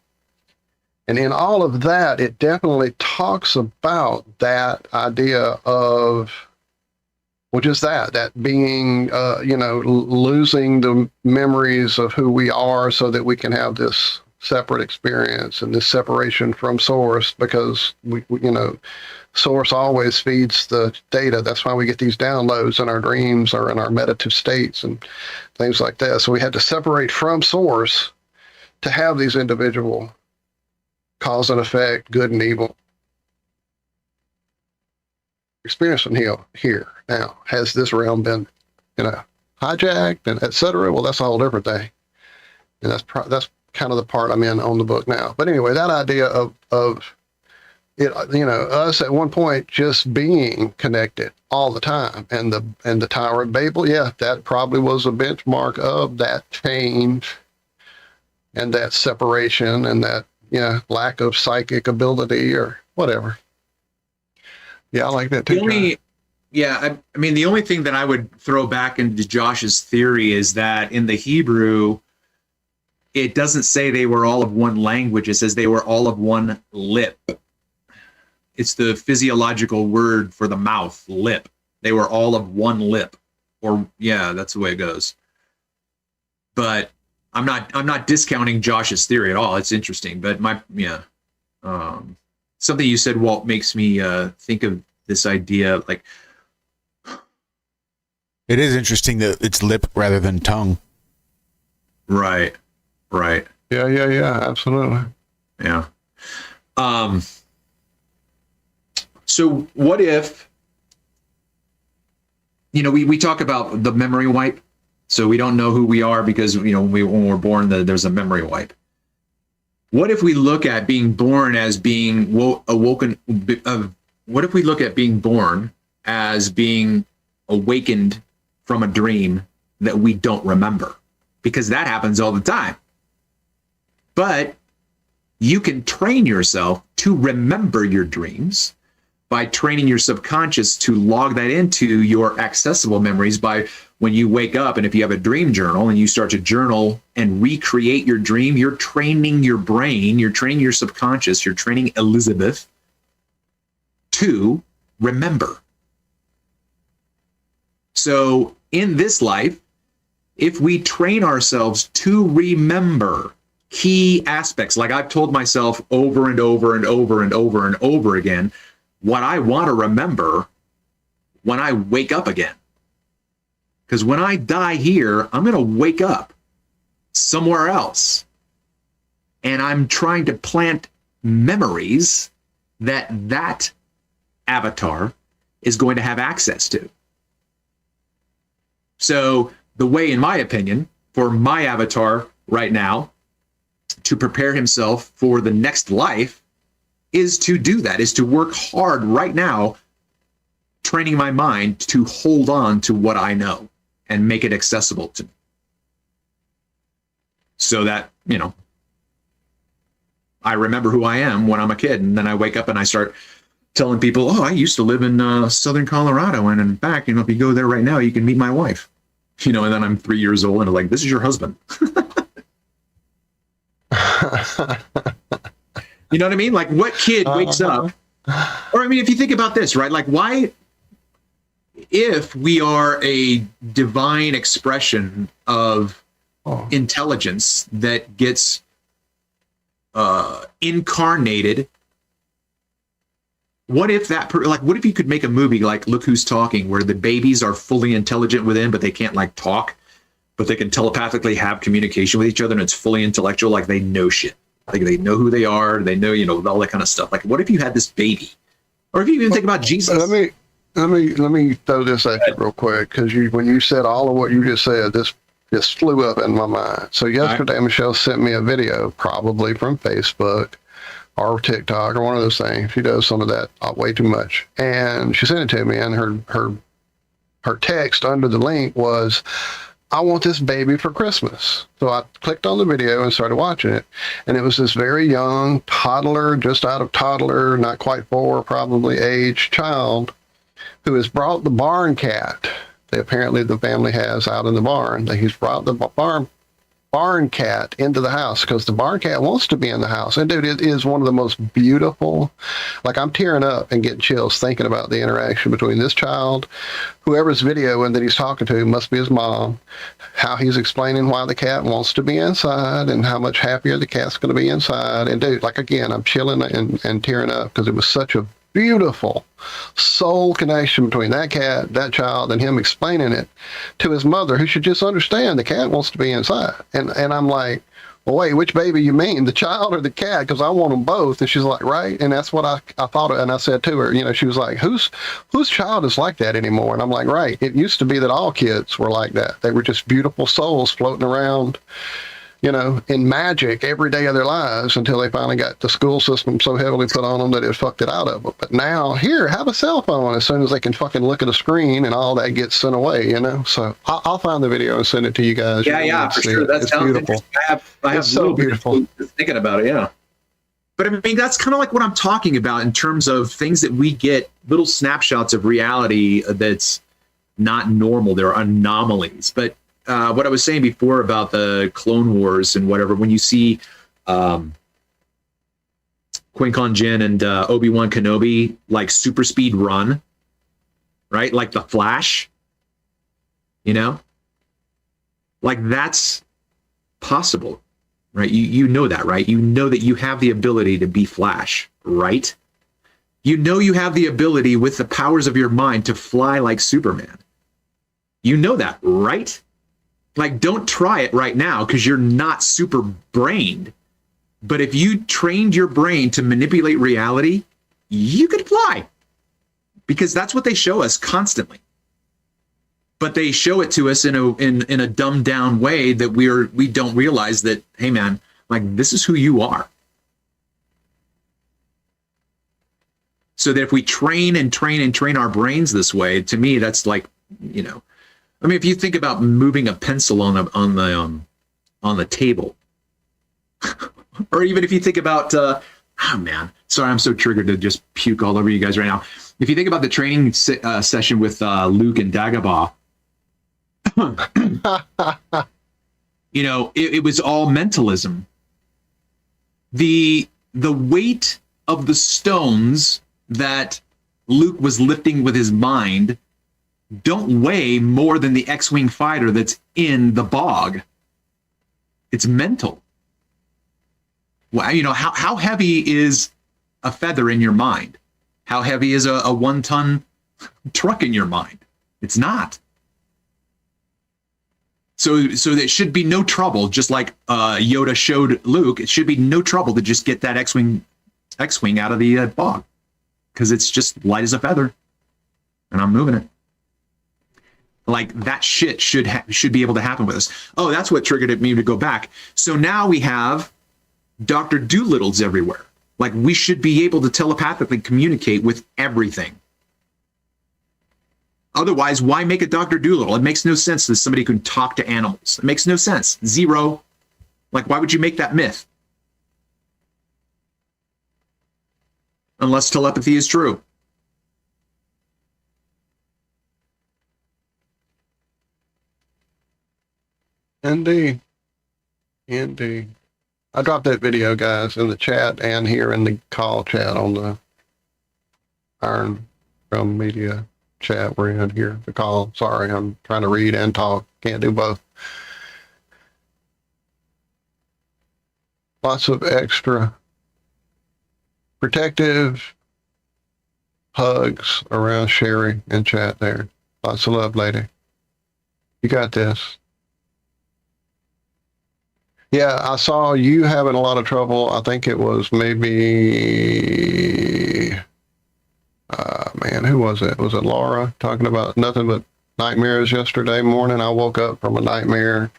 And in all of that, it definitely talks about that idea of, well, just that being, losing the memories of who we are so that we can have this separate experience and this separation from source, because we source always feeds the data. That's why we get these downloads in our dreams or in our meditative states and things like that. So we had to separate from source to have these individual cause and effect, good and evil experiencing here now. Has this realm been, hijacked and et cetera? Well, that's a whole different thing. And that's kind of the part I'm in on the book now. But anyway, that idea of it, us at one point just being connected all the time, and the Tower of Babel, that probably was a benchmark of that change and that separation and that lack of psychic ability or whatever. Yeah, I like that too. I mean, the only thing that I would throw back into Josh's theory is that in the Hebrew, it doesn't say they were all of one language. It says they were all of one lip. It's the physiological word for the mouth, lip. They were all of one lip. Or that's the way it goes. But I'm not discounting Josh's theory at all. It's interesting, but something you said, Walt, makes me think of this idea. Like, it is interesting that it's lip rather than tongue. Right. Yeah, absolutely. Yeah. So what if, we talk about the memory wipe. So we don't know who we are because, when we're born, there's a memory wipe. What if we look at being born as being awoken? What if we look at being born as being awakened from a dream that we don't remember? Because that happens all the time. But You can train yourself to remember your dreams by training your subconscious to log that into your accessible memories by when you wake up. And if you have a dream journal and you start to journal and recreate your dream, you're training your brain, you're training your subconscious, you're training Elizabeth to remember. So in this life, if we train ourselves to remember key aspects, like I've told myself over and over and over and over and over again, what I want to remember when I wake up again. Because when I die here, I'm going to wake up somewhere else. And I'm trying to plant memories that avatar is going to have access to. So the way, in my opinion, for my avatar right now to prepare himself for the next life is to do that, is to work hard right now, training my mind to hold on to what I know and make it accessible to me. So that, you know, I remember who I am when I'm a kid, and then I wake up and I start telling people, oh, I used to live in southern Colorado, and in fact, you know, if you go there right now, you can meet my wife. You know, and then I'm 3 years old and I'm like, this is your husband. You know what I mean? Like, what kid wakes up? Or, I mean, if you think about this, right? Like, why, if we are a divine expression of intelligence that gets incarnated, what if that, what if you could make a movie like Look Who's Talking, where the babies are fully intelligent within, but they can't like talk, but they can telepathically have communication with each other, and it's fully intellectual, like they know shit. Like they know who they are, they know, you know, all that kind of stuff. Like, what if you had this baby? Or if you even think about Jesus. Let me throw this at you real quick, because when you said all of what you just said, this just flew up in my mind. So yesterday, Michelle sent me a video, probably from Facebook or TikTok or one of those things. She does some of that way too much. And she sent it to me, and her text under the link was, I want this baby for Christmas. So I clicked on the video and started watching it. And it was this very young toddler, just out of toddler, not quite 4, probably age child, who has brought the barn cat. Apparently the family has out in the barn. He's brought the barn cat into the house because the barn cat wants to be in the house. And dude, it is one of the most beautiful, like I'm tearing up and getting chills thinking about the interaction between this child, whoever's videoing that he's talking to must be his mom, how he's explaining why the cat wants to be inside and how much happier the cat's going to be inside. And dude, like again, I'm chilling and tearing up because it was such a beautiful soul connection between that cat, that child, and him explaining it to his mother, who should just understand the cat wants to be inside. And I'm like, well, wait, which baby you mean, the child or the cat? Because I want them both. And she's like, right. And that's what I thought of. And I said to her, you know, she was like, whose child is like that anymore? And I'm like, right. It used to be that all kids were like that. They were just beautiful souls floating around, you know, in magic every day of their lives until they finally got the school system so heavily put on them that it fucked it out of them. But now, here, have a cell phone as soon as they can fucking look at a screen and all that gets sent away, you know? So I'll find the video and send it to you guys. Yeah, for sure. That sounds beautiful. I have so beautiful. Thinking about it, yeah. But I mean, that's kind of like what I'm talking about in terms of things that we get, little snapshots of reality that's not normal. There are anomalies. But what I was saying before about the Clone Wars and whatever, when you see Qui-Gon Jinn and Obi-Wan Kenobi like super speed run, right? Like the Flash, you know? Like that's possible, right? You know that, right? You know that you have the ability to be Flash, right? You know you have the ability with the powers of your mind to fly like Superman. You know that, right? Like, don't try it right now because you're not super brained. But if you trained your brain to manipulate reality, you could fly. Because that's what they show us constantly. But they show it to us in a dumbed down way that we don't realize that, hey man, like this is who you are. So that if we train and train and train our brains this way, to me, that's like, you know, I mean, if you think about moving a pencil on the table, Or even if you think about, oh man, sorry, I'm so triggered to just puke all over you guys right now. If you think about the training session with Luke and Dagobah, you know, it was all mentalism. The weight of the stones that Luke was lifting with his mind don't weigh more than the X-Wing fighter that's in the bog. It's mental. Well, you know, how heavy is a feather in your mind? How heavy is a 1-ton truck in your mind? It's not. So it should be no trouble, just like Yoda showed Luke, it should be no trouble to just get that X-Wing out of the bog, because it's just light as a feather, and I'm moving it. Like, that shit should be able to happen with us. Oh, that's what triggered me to go back. So now we have Dr. Doolittles everywhere. Like, we should be able to telepathically communicate with everything. Otherwise, why make a Dr. Doolittle? It makes no sense that somebody can talk to animals. It makes no sense. Zero. Like, why would you make that myth? Unless telepathy is true. Indeed. Indeed. I dropped that video, guys, in the chat and here in the call chat on the Iron Realm Media chat we're in here. The call. Sorry, I'm trying to read and talk. Can't do both. Lots of extra protective hugs around Sherry in chat there. Lots of love, lady. You got this. Yeah, I saw you having a lot of trouble. I think it was maybe, man, who was it? Was it Laura talking about nothing but nightmares yesterday morning? I woke up from a nightmare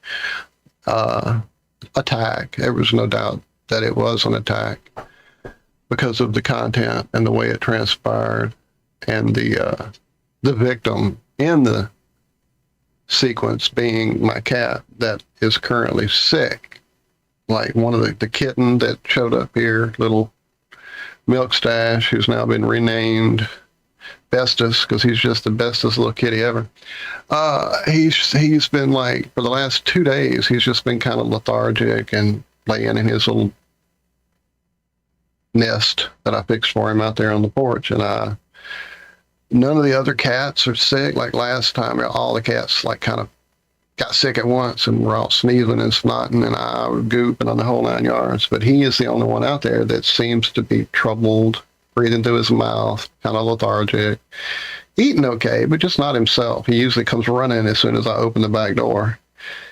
attack. There was no doubt that it was an attack because of the content and the way it transpired, and the victim in the sequence being my cat that is currently sick. Like one of the kitten that showed up here, little Milk Stash, who's now been renamed Bestus because he's just the bestest little kitty ever. He's been like, for the last 2 days, he's just been kind of lethargic and laying in his little nest that I fixed for him out there on the porch. And none of the other cats are sick. Like last time, all the cats like kind of got sick at once and were all sneezing and snotting and I was gooping on the whole 9 yards. But he is the only one out there that seems to be troubled, breathing through his mouth, kind of lethargic, eating okay, but just not himself. He usually comes running as soon as I open the back door,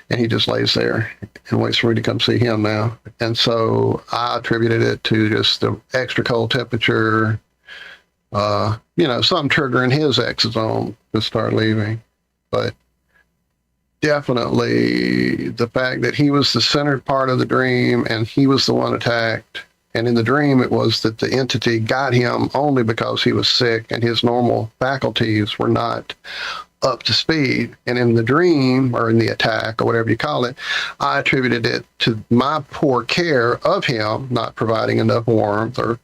and he just lays there and waits for me to come see him now. And so I attributed it to just the extra cold temperature, something triggering his exosome to start leaving. But definitely the fact that he was the centered part of the dream and he was the one attacked. And in the dream, it was that the entity got him only because he was sick and his normal faculties were not up to speed. And in the dream, or in the attack, or whatever you call it, I attributed it to my poor care of him, not providing enough warmth or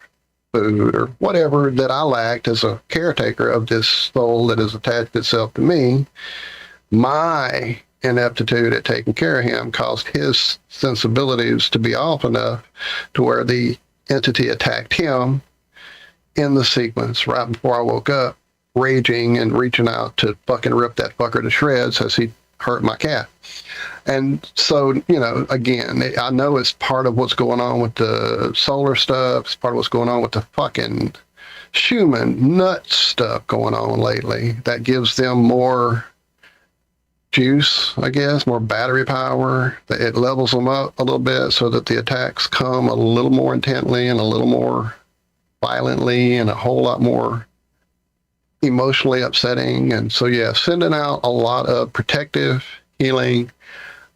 food or whatever that I lacked as a caretaker of this soul that has attached itself to me. My ineptitude at taking care of him caused his sensibilities to be off enough to where the entity attacked him in the sequence right before I woke up, raging and reaching out to fucking rip that fucker to shreds as he hurt my cat. And so, again, I know it's part of what's going on with the solar stuff. It's part of what's going on with the fucking Schumann nut stuff going on lately that gives them more juice, I guess, more battery power. It levels them up a little bit so that the attacks come a little more intently and a little more violently and a whole lot more emotionally upsetting. And so, yeah, sending out a lot of protective healing.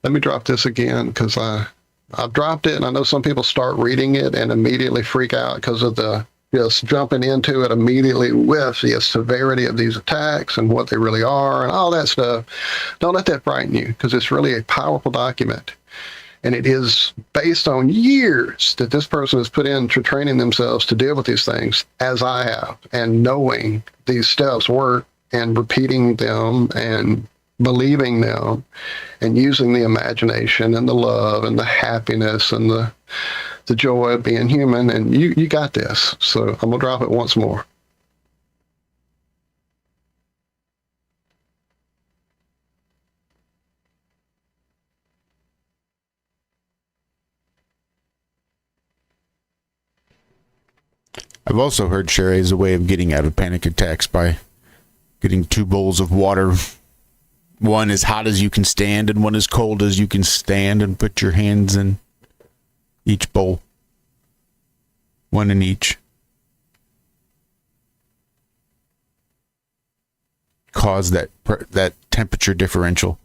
Let me drop this again because I've dropped it, and I know some people start reading it and immediately freak out because of the just jumping into it immediately with the severity of these attacks and what they really are and all that stuff. Don't let that frighten you because it's really a powerful document. And it is based on years that this person has put into training themselves to deal with these things, as I have, and knowing these steps work and repeating them and believing them and using the imagination and the love and the happiness and the joy of being human. And you got this. So I'm going to drop it once more. I've also heard Sherry is a way of getting out of panic attacks by getting 2 bowls of water. One as hot as you can stand and one as cold as you can stand, and put your hands in each bowl. One in each. Cause that temperature differential.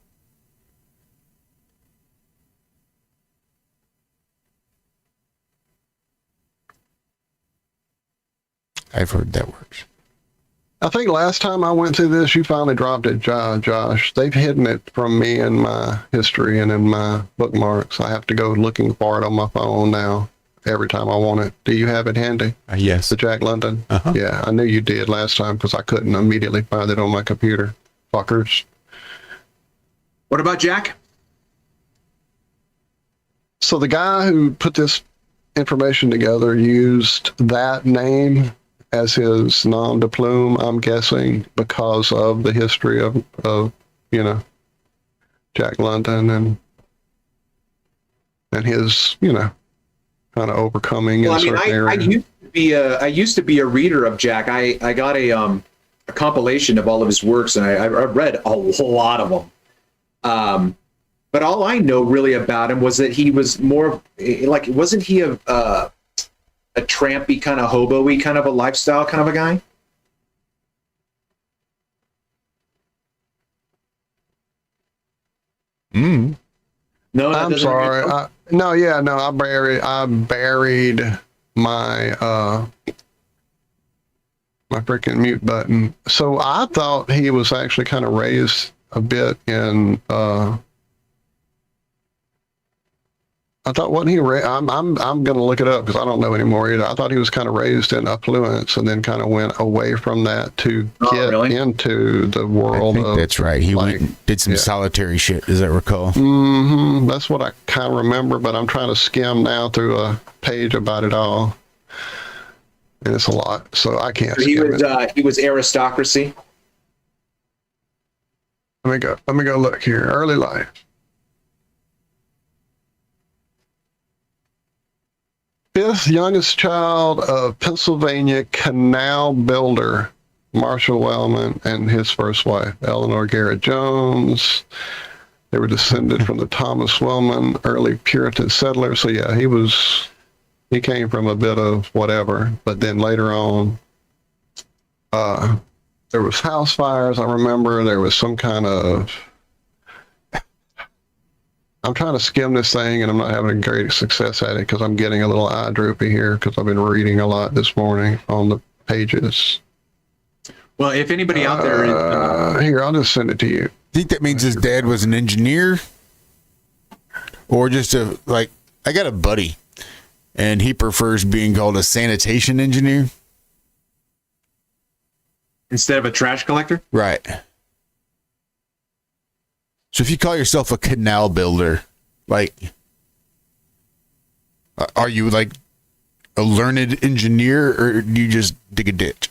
I've heard that works. I think last time I went through this, you finally dropped it, Josh. They've hidden it from me in my history and in my bookmarks. I have to go looking for it on my phone now every time I want it. Do you have it handy? Yes. The Jack London? Uh-huh. Yeah, I knew you did last time because I couldn't immediately find it on my computer. Fuckers. What about Jack? So the guy who put this information together used that name as his nom de plume, I'm guessing, because of the history of Jack London and his, kind of overcoming. Well, in certain areas. I used to be a reader of Jack. I got a compilation of all of his works, and I read a lot of them. But all I know really about him was that he was more like, wasn't he a trampy kind of hobo-y kind of a lifestyle kind of a guy? No, I'm sorry. I buried my my freaking mute button. So I thought he was actually kind of raised a bit in. I thought, wasn't he? I'm going to look it up because I don't know anymore either. I thought he was kind of raised in affluence and then kind of went away from that to get into the world. I think that's right. He went and did some solitary shit, as I recall. Mm-hmm. That's what I kind of remember, but I'm trying to skim now through a page about it all, and it's a lot, so I can't. He was aristocracy. Let me go look here. Early life. Fifth youngest child of Pennsylvania canal builder Marshall Wellman and his first wife, Eleanor Garrett Jones. They were descended from the Thomas Wellman, early Puritan settlers. So yeah, he came from a bit of whatever, but then later on, there was house fires. I remember there was some kind of, I'm trying to skim this thing and I'm not having great success at it because I'm getting a little eye droopy here because I've been reading a lot this morning on the pages. Well, if anybody out there is... here, I'll just send it to you. Think that means his dad was an engineer? Or just I got a buddy and he prefers being called a sanitation engineer. Instead of a trash collector? Right. So if you call yourself a canal builder, are you like a learned engineer or do you just dig a ditch?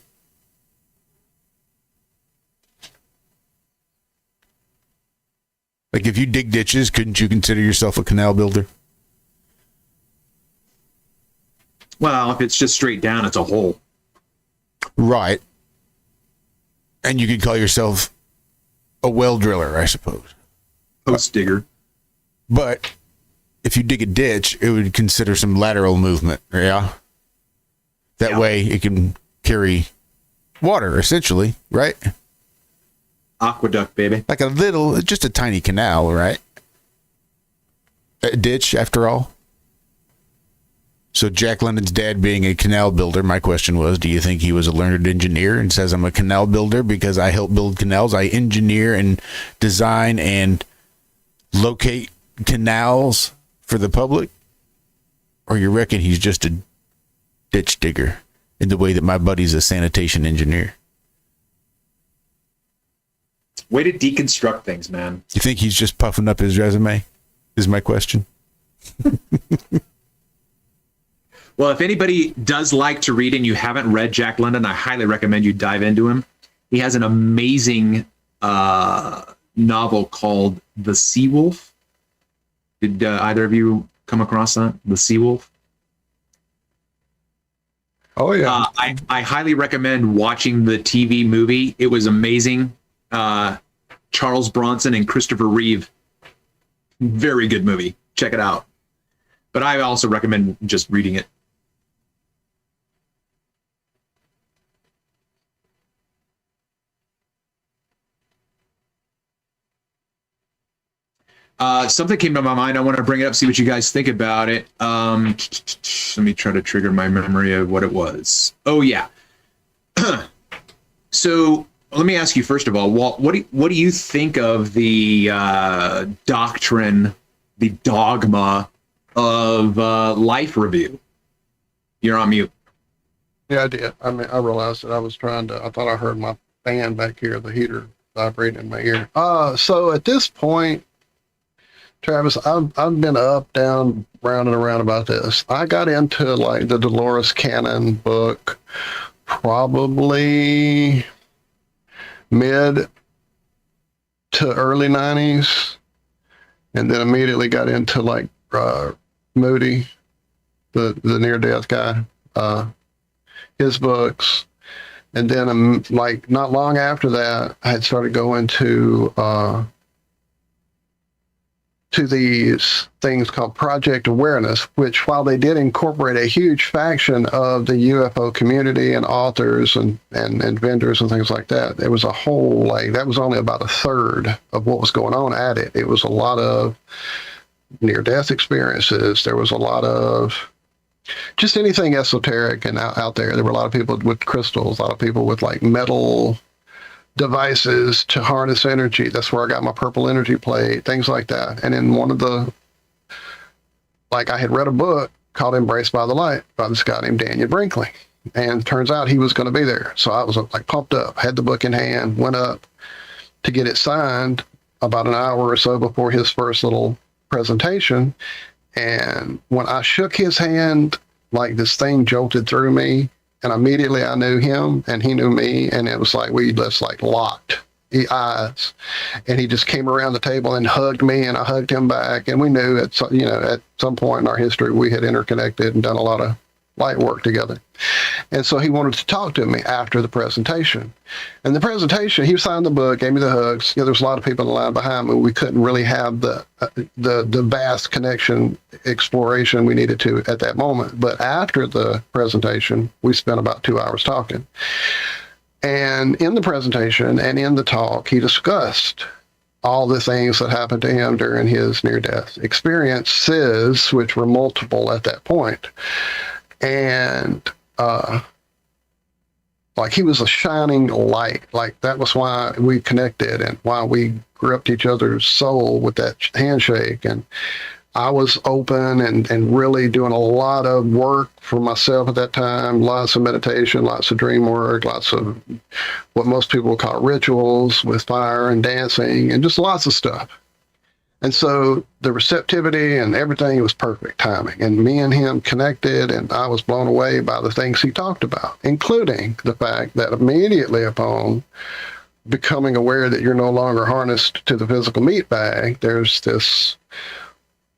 Like if you dig ditches, couldn't you consider yourself a canal builder? Well, if it's just straight down, it's a hole. Right. And you could call yourself a well driller, I suppose. Post digger. But if you dig a ditch, it would consider some lateral movement, yeah? That way it can carry water, essentially, right? Aqueduct, baby. Like just a tiny canal, right? A ditch, after all. So Jack London's dad being a canal builder, my question was, do you think he was a learned engineer and says I'm a canal builder because I help build canals? I engineer and design and locate canals for the public, or you reckon he's just a ditch digger in the way that my buddy's a sanitation engineer? Way to deconstruct things, man. You think he's just puffing up his resume? Is my question. Well, if anybody does like to read and you haven't read Jack London, I highly recommend you dive into him. He has an amazing novel called The Sea Wolf. Did either of you come across that? The Sea Wolf? Oh, yeah. I highly recommend watching the TV movie. It was amazing. Charles Bronson and Christopher Reeve. Very good movie. Check it out. But I also recommend just reading it. Something came to my mind. I want to bring it up, see what you guys think about it. Let me try to trigger my memory of what it was. Oh, yeah. So let me ask you, first of all, Walt, what do you think of the doctrine, the dogma of life review? You're on mute. Yeah, I did. I mean, I realized that I thought I heard my fan back here, the heater vibrating in my ear. So at this point, Travis, I've been up, down, round and around about this. I got into like the Dolores Cannon book probably mid to early 90s, and then immediately got into like Moody, the near-death guy, his books. And then like not long after that, I had started going to these things called Project Awareness, which, while they did incorporate a huge faction of the UFO community and authors and vendors and things like that, there was a whole, like, that was only about a third of what was going on at it. It was a lot of near-death experiences. There was a lot of just anything esoteric and out there. There were a lot of people with crystals, a lot of people with like metal devices to harness energy. That's where I got my purple energy plate, things like that. And in one of the, like, I had read a book called Embraced by the Light by this guy named Daniel Brinkley. And turns out he was going to be there. So I was like pumped up, had the book in hand, went up to get it signed about an hour or so before his first little presentation. And when I shook his hand, like this thing jolted through me. And immediately I knew him and he knew me, and it was like we just like locked eyes. And he just came around the table and hugged me, and I hugged him back. And we knew at some point in our history we had interconnected and done a lot of light work together. And so he wanted to talk to me after the presentation. And the presentation, he signed the book, gave me the hugs. There was a lot of people in the line behind me. We couldn't really have the vast connection exploration we needed to at that moment. But after the presentation, we spent about 2 hours talking. And in the presentation and in the talk, he discussed all the things that happened to him during his near-death experiences, which were multiple at that point. And like he was a shining light. Like that was why we connected and why we gripped each other's soul with that handshake. And I was open and really doing a lot of work for myself at that time, lots of meditation, lots of dream work, lots of what most people call rituals with fire and dancing and just lots of stuff. And so the receptivity and everything was perfect timing. And me and him connected, and I was blown away by the things he talked about, including the fact that immediately upon becoming aware that you're no longer harnessed to the physical meat bag, there's this,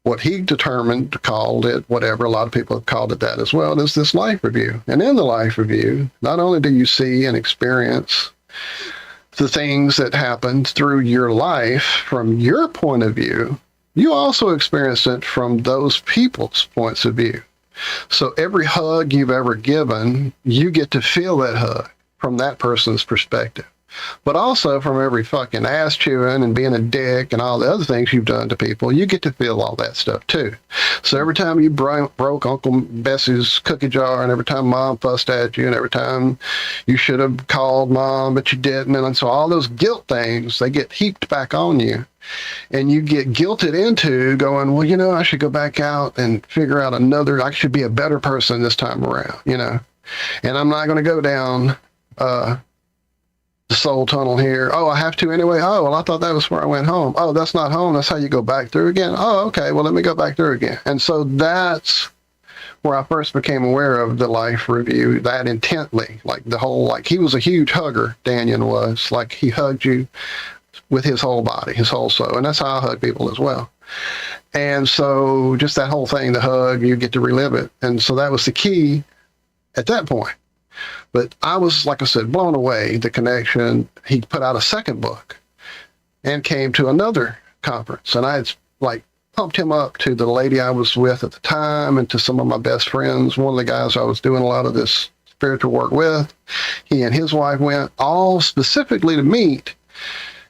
what he determined, called it, whatever, a lot of people have called it that as well, is this life review. And in the life review, not only do you see and experience the things that happened through your life from your point of view, you also experience it from those people's points of view. So every hug you've ever given, you get to feel that hug from that person's perspective. but also from every fucking ass chewing and being a dick and all the other things you've done to people. You get to feel all that stuff too. So every time you broke Uncle Bessie's cookie jar, and every time Mom fussed at you, and every time you should have called Mom but you didn't, and so all those guilt things, they get heaped back on you. And you get guilted into going, well, you know, I should go back out and figure out I should be a better person this time around, you know. And I'm not going to go down the soul tunnel here. Oh, I have to anyway. Oh, well, I thought that was where I went home. Oh, that's not home. That's how you go back through again. Oh, okay. Well, let me go back through again. And so that's where I first became aware of the life review that intently, like the whole, like he was a huge hugger. Daniel was like, he hugged you with his whole body, his whole soul. And that's how I hug people as well. And so just that whole thing, the hug, you get to relive it. And so that was the key at that point. But I was, like I said, blown away, the connection. He put out a second book and came to another conference. And I had like pumped him up to the lady I was with at the time and to some of my best friends. One of the guys I was doing a lot of this spiritual work with, he and his wife went all specifically to meet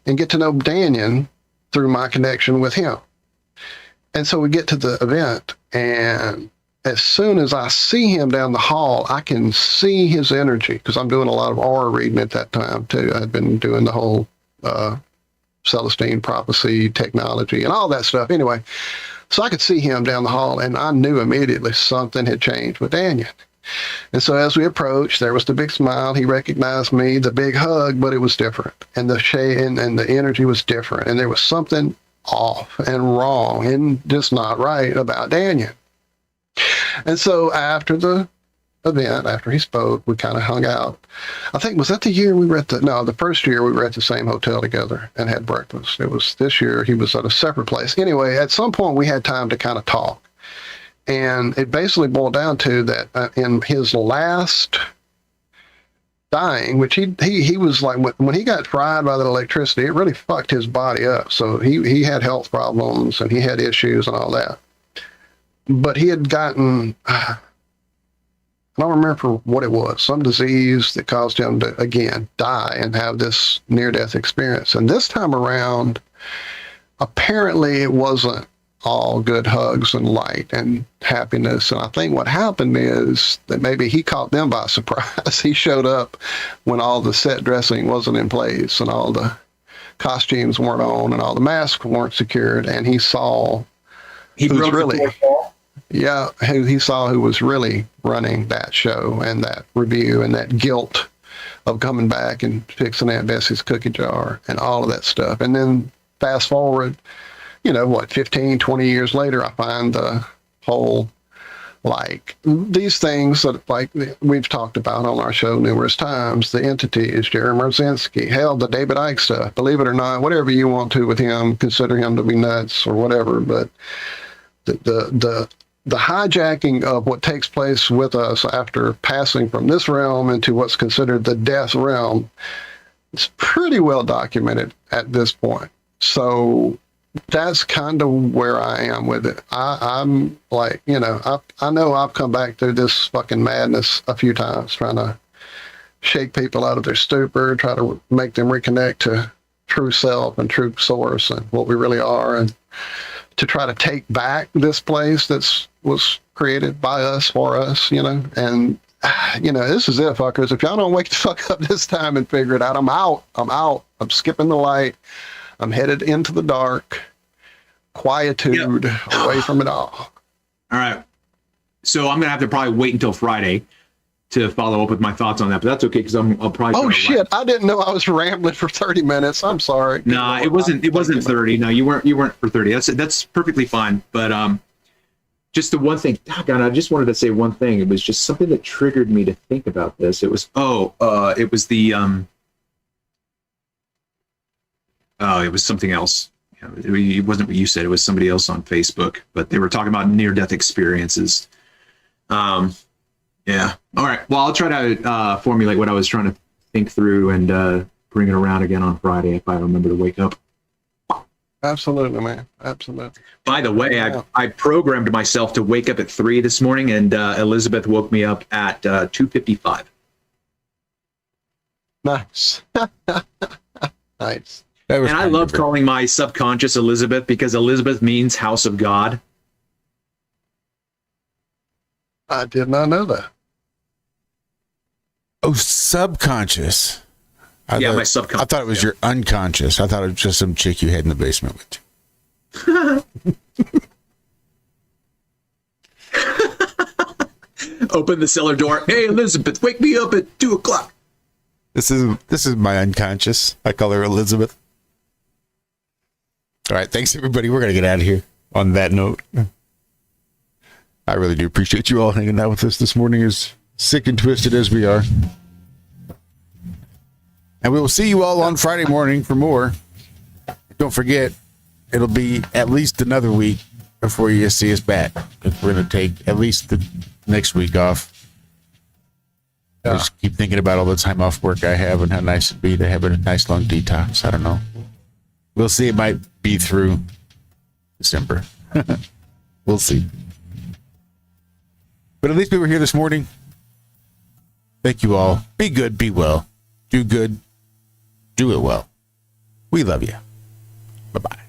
and get to know Daniel through my connection with him. And so we get to the event, and as soon as I see him down the hall, I can see his energy, because I'm doing a lot of aura reading at that time too. I'd been doing the whole Celestine prophecy technology and all that stuff. Anyway, so I could see him down the hall, and I knew immediately something had changed with Daniel. And so as we approached, there was the big smile. He recognized me, the big hug, but it was different. And the shade and the energy was different. And there was something off and wrong and just not right about Daniel. And so after the event, after he spoke, we kind of hung out. I think, was that the year we were at the first year we were at the same hotel together and had breakfast. It was this year he was at a separate place. Anyway, at some point we had time to kind of talk. And it basically boiled down to that in his last dying, which he was like, when he got fried by the electricity, it really fucked his body up. So he had health problems and he had issues and all that. But he had gotten, I don't remember what it was, some disease that caused him to, again, die and have this near-death experience. And this time around, apparently it wasn't all good hugs and light and happiness. And I think what happened is that maybe he caught them by surprise. He showed up when all the set dressing wasn't in place and all the costumes weren't on and all the masks weren't secured. And he saw he saw who was really running that show and that review and that guilt of coming back and fixing Aunt Bessie's cookie jar and all of that stuff. And then fast forward, 15, 20 years later, I find the whole, like, these things that, like, we've talked about on our show numerous times, the entities, Jerry Merzinski, hell, the David Icke stuff, believe it or not, whatever you want to with him, consider him to be nuts or whatever, but the hijacking of what takes place with us after passing from this realm into what's considered the death realm is pretty well documented at this point. So that's kind of where I am with it. I'm like, I know I've come back through this fucking madness a few times, trying to shake people out of their stupor, try to make them reconnect to true self and true source and what we really are, and to try to take back this place was created by us, for us, and this is it, fuckers. If y'all don't wake the fuck up this time and figure it out, I'm out. I'm skipping the light. I'm headed into the dark, quietude, away from it all. All right. So I'm going to have to probably wait until Friday to follow up with my thoughts on that, but that's okay because I'll probably. Oh shit! I didn't know I was rambling for 30 minutes. I'm sorry. No, it wasn't 30. No, you weren't for 30. That's perfectly fine. But just the one thing, God, I just wanted to say one thing. It was just something that triggered me to think about this. It was it was it was something else. It wasn't what you said. It was somebody else on Facebook, but they were talking about near-death experiences. Yeah. All right. Well, I'll try to formulate what I was trying to think through and bring it around again on Friday if I remember to wake up. Absolutely, man. Absolutely. By the way, I programmed myself to wake up at 3 this morning, and Elizabeth woke me up at 2:55. Nice. Nice. And I love calling my subconscious Elizabeth because Elizabeth means house of God. I did not know that. Oh, subconscious. My subconscious. I thought it was your unconscious. I thought it was just some chick you had in the basement with you. Open the cellar door. Hey, Elizabeth, wake me up at 2:00. This is my unconscious. I call her Elizabeth. All right, thanks everybody. We're gonna get out of here on that note. I really do appreciate you all hanging out with us this morning, as sick and twisted as we are. And we will see you all on Friday morning for more. Don't forget, it'll be at least another week before you see us back. We're going to take at least the next week off. I just keep thinking about all the time off work I have and how nice it'd be to have a nice long detox. I don't know. We'll see. It might be through December. We'll see. But at least we were here this morning. Thank you all. Be good, be well. Do good. Do it well. We love you. Bye-bye.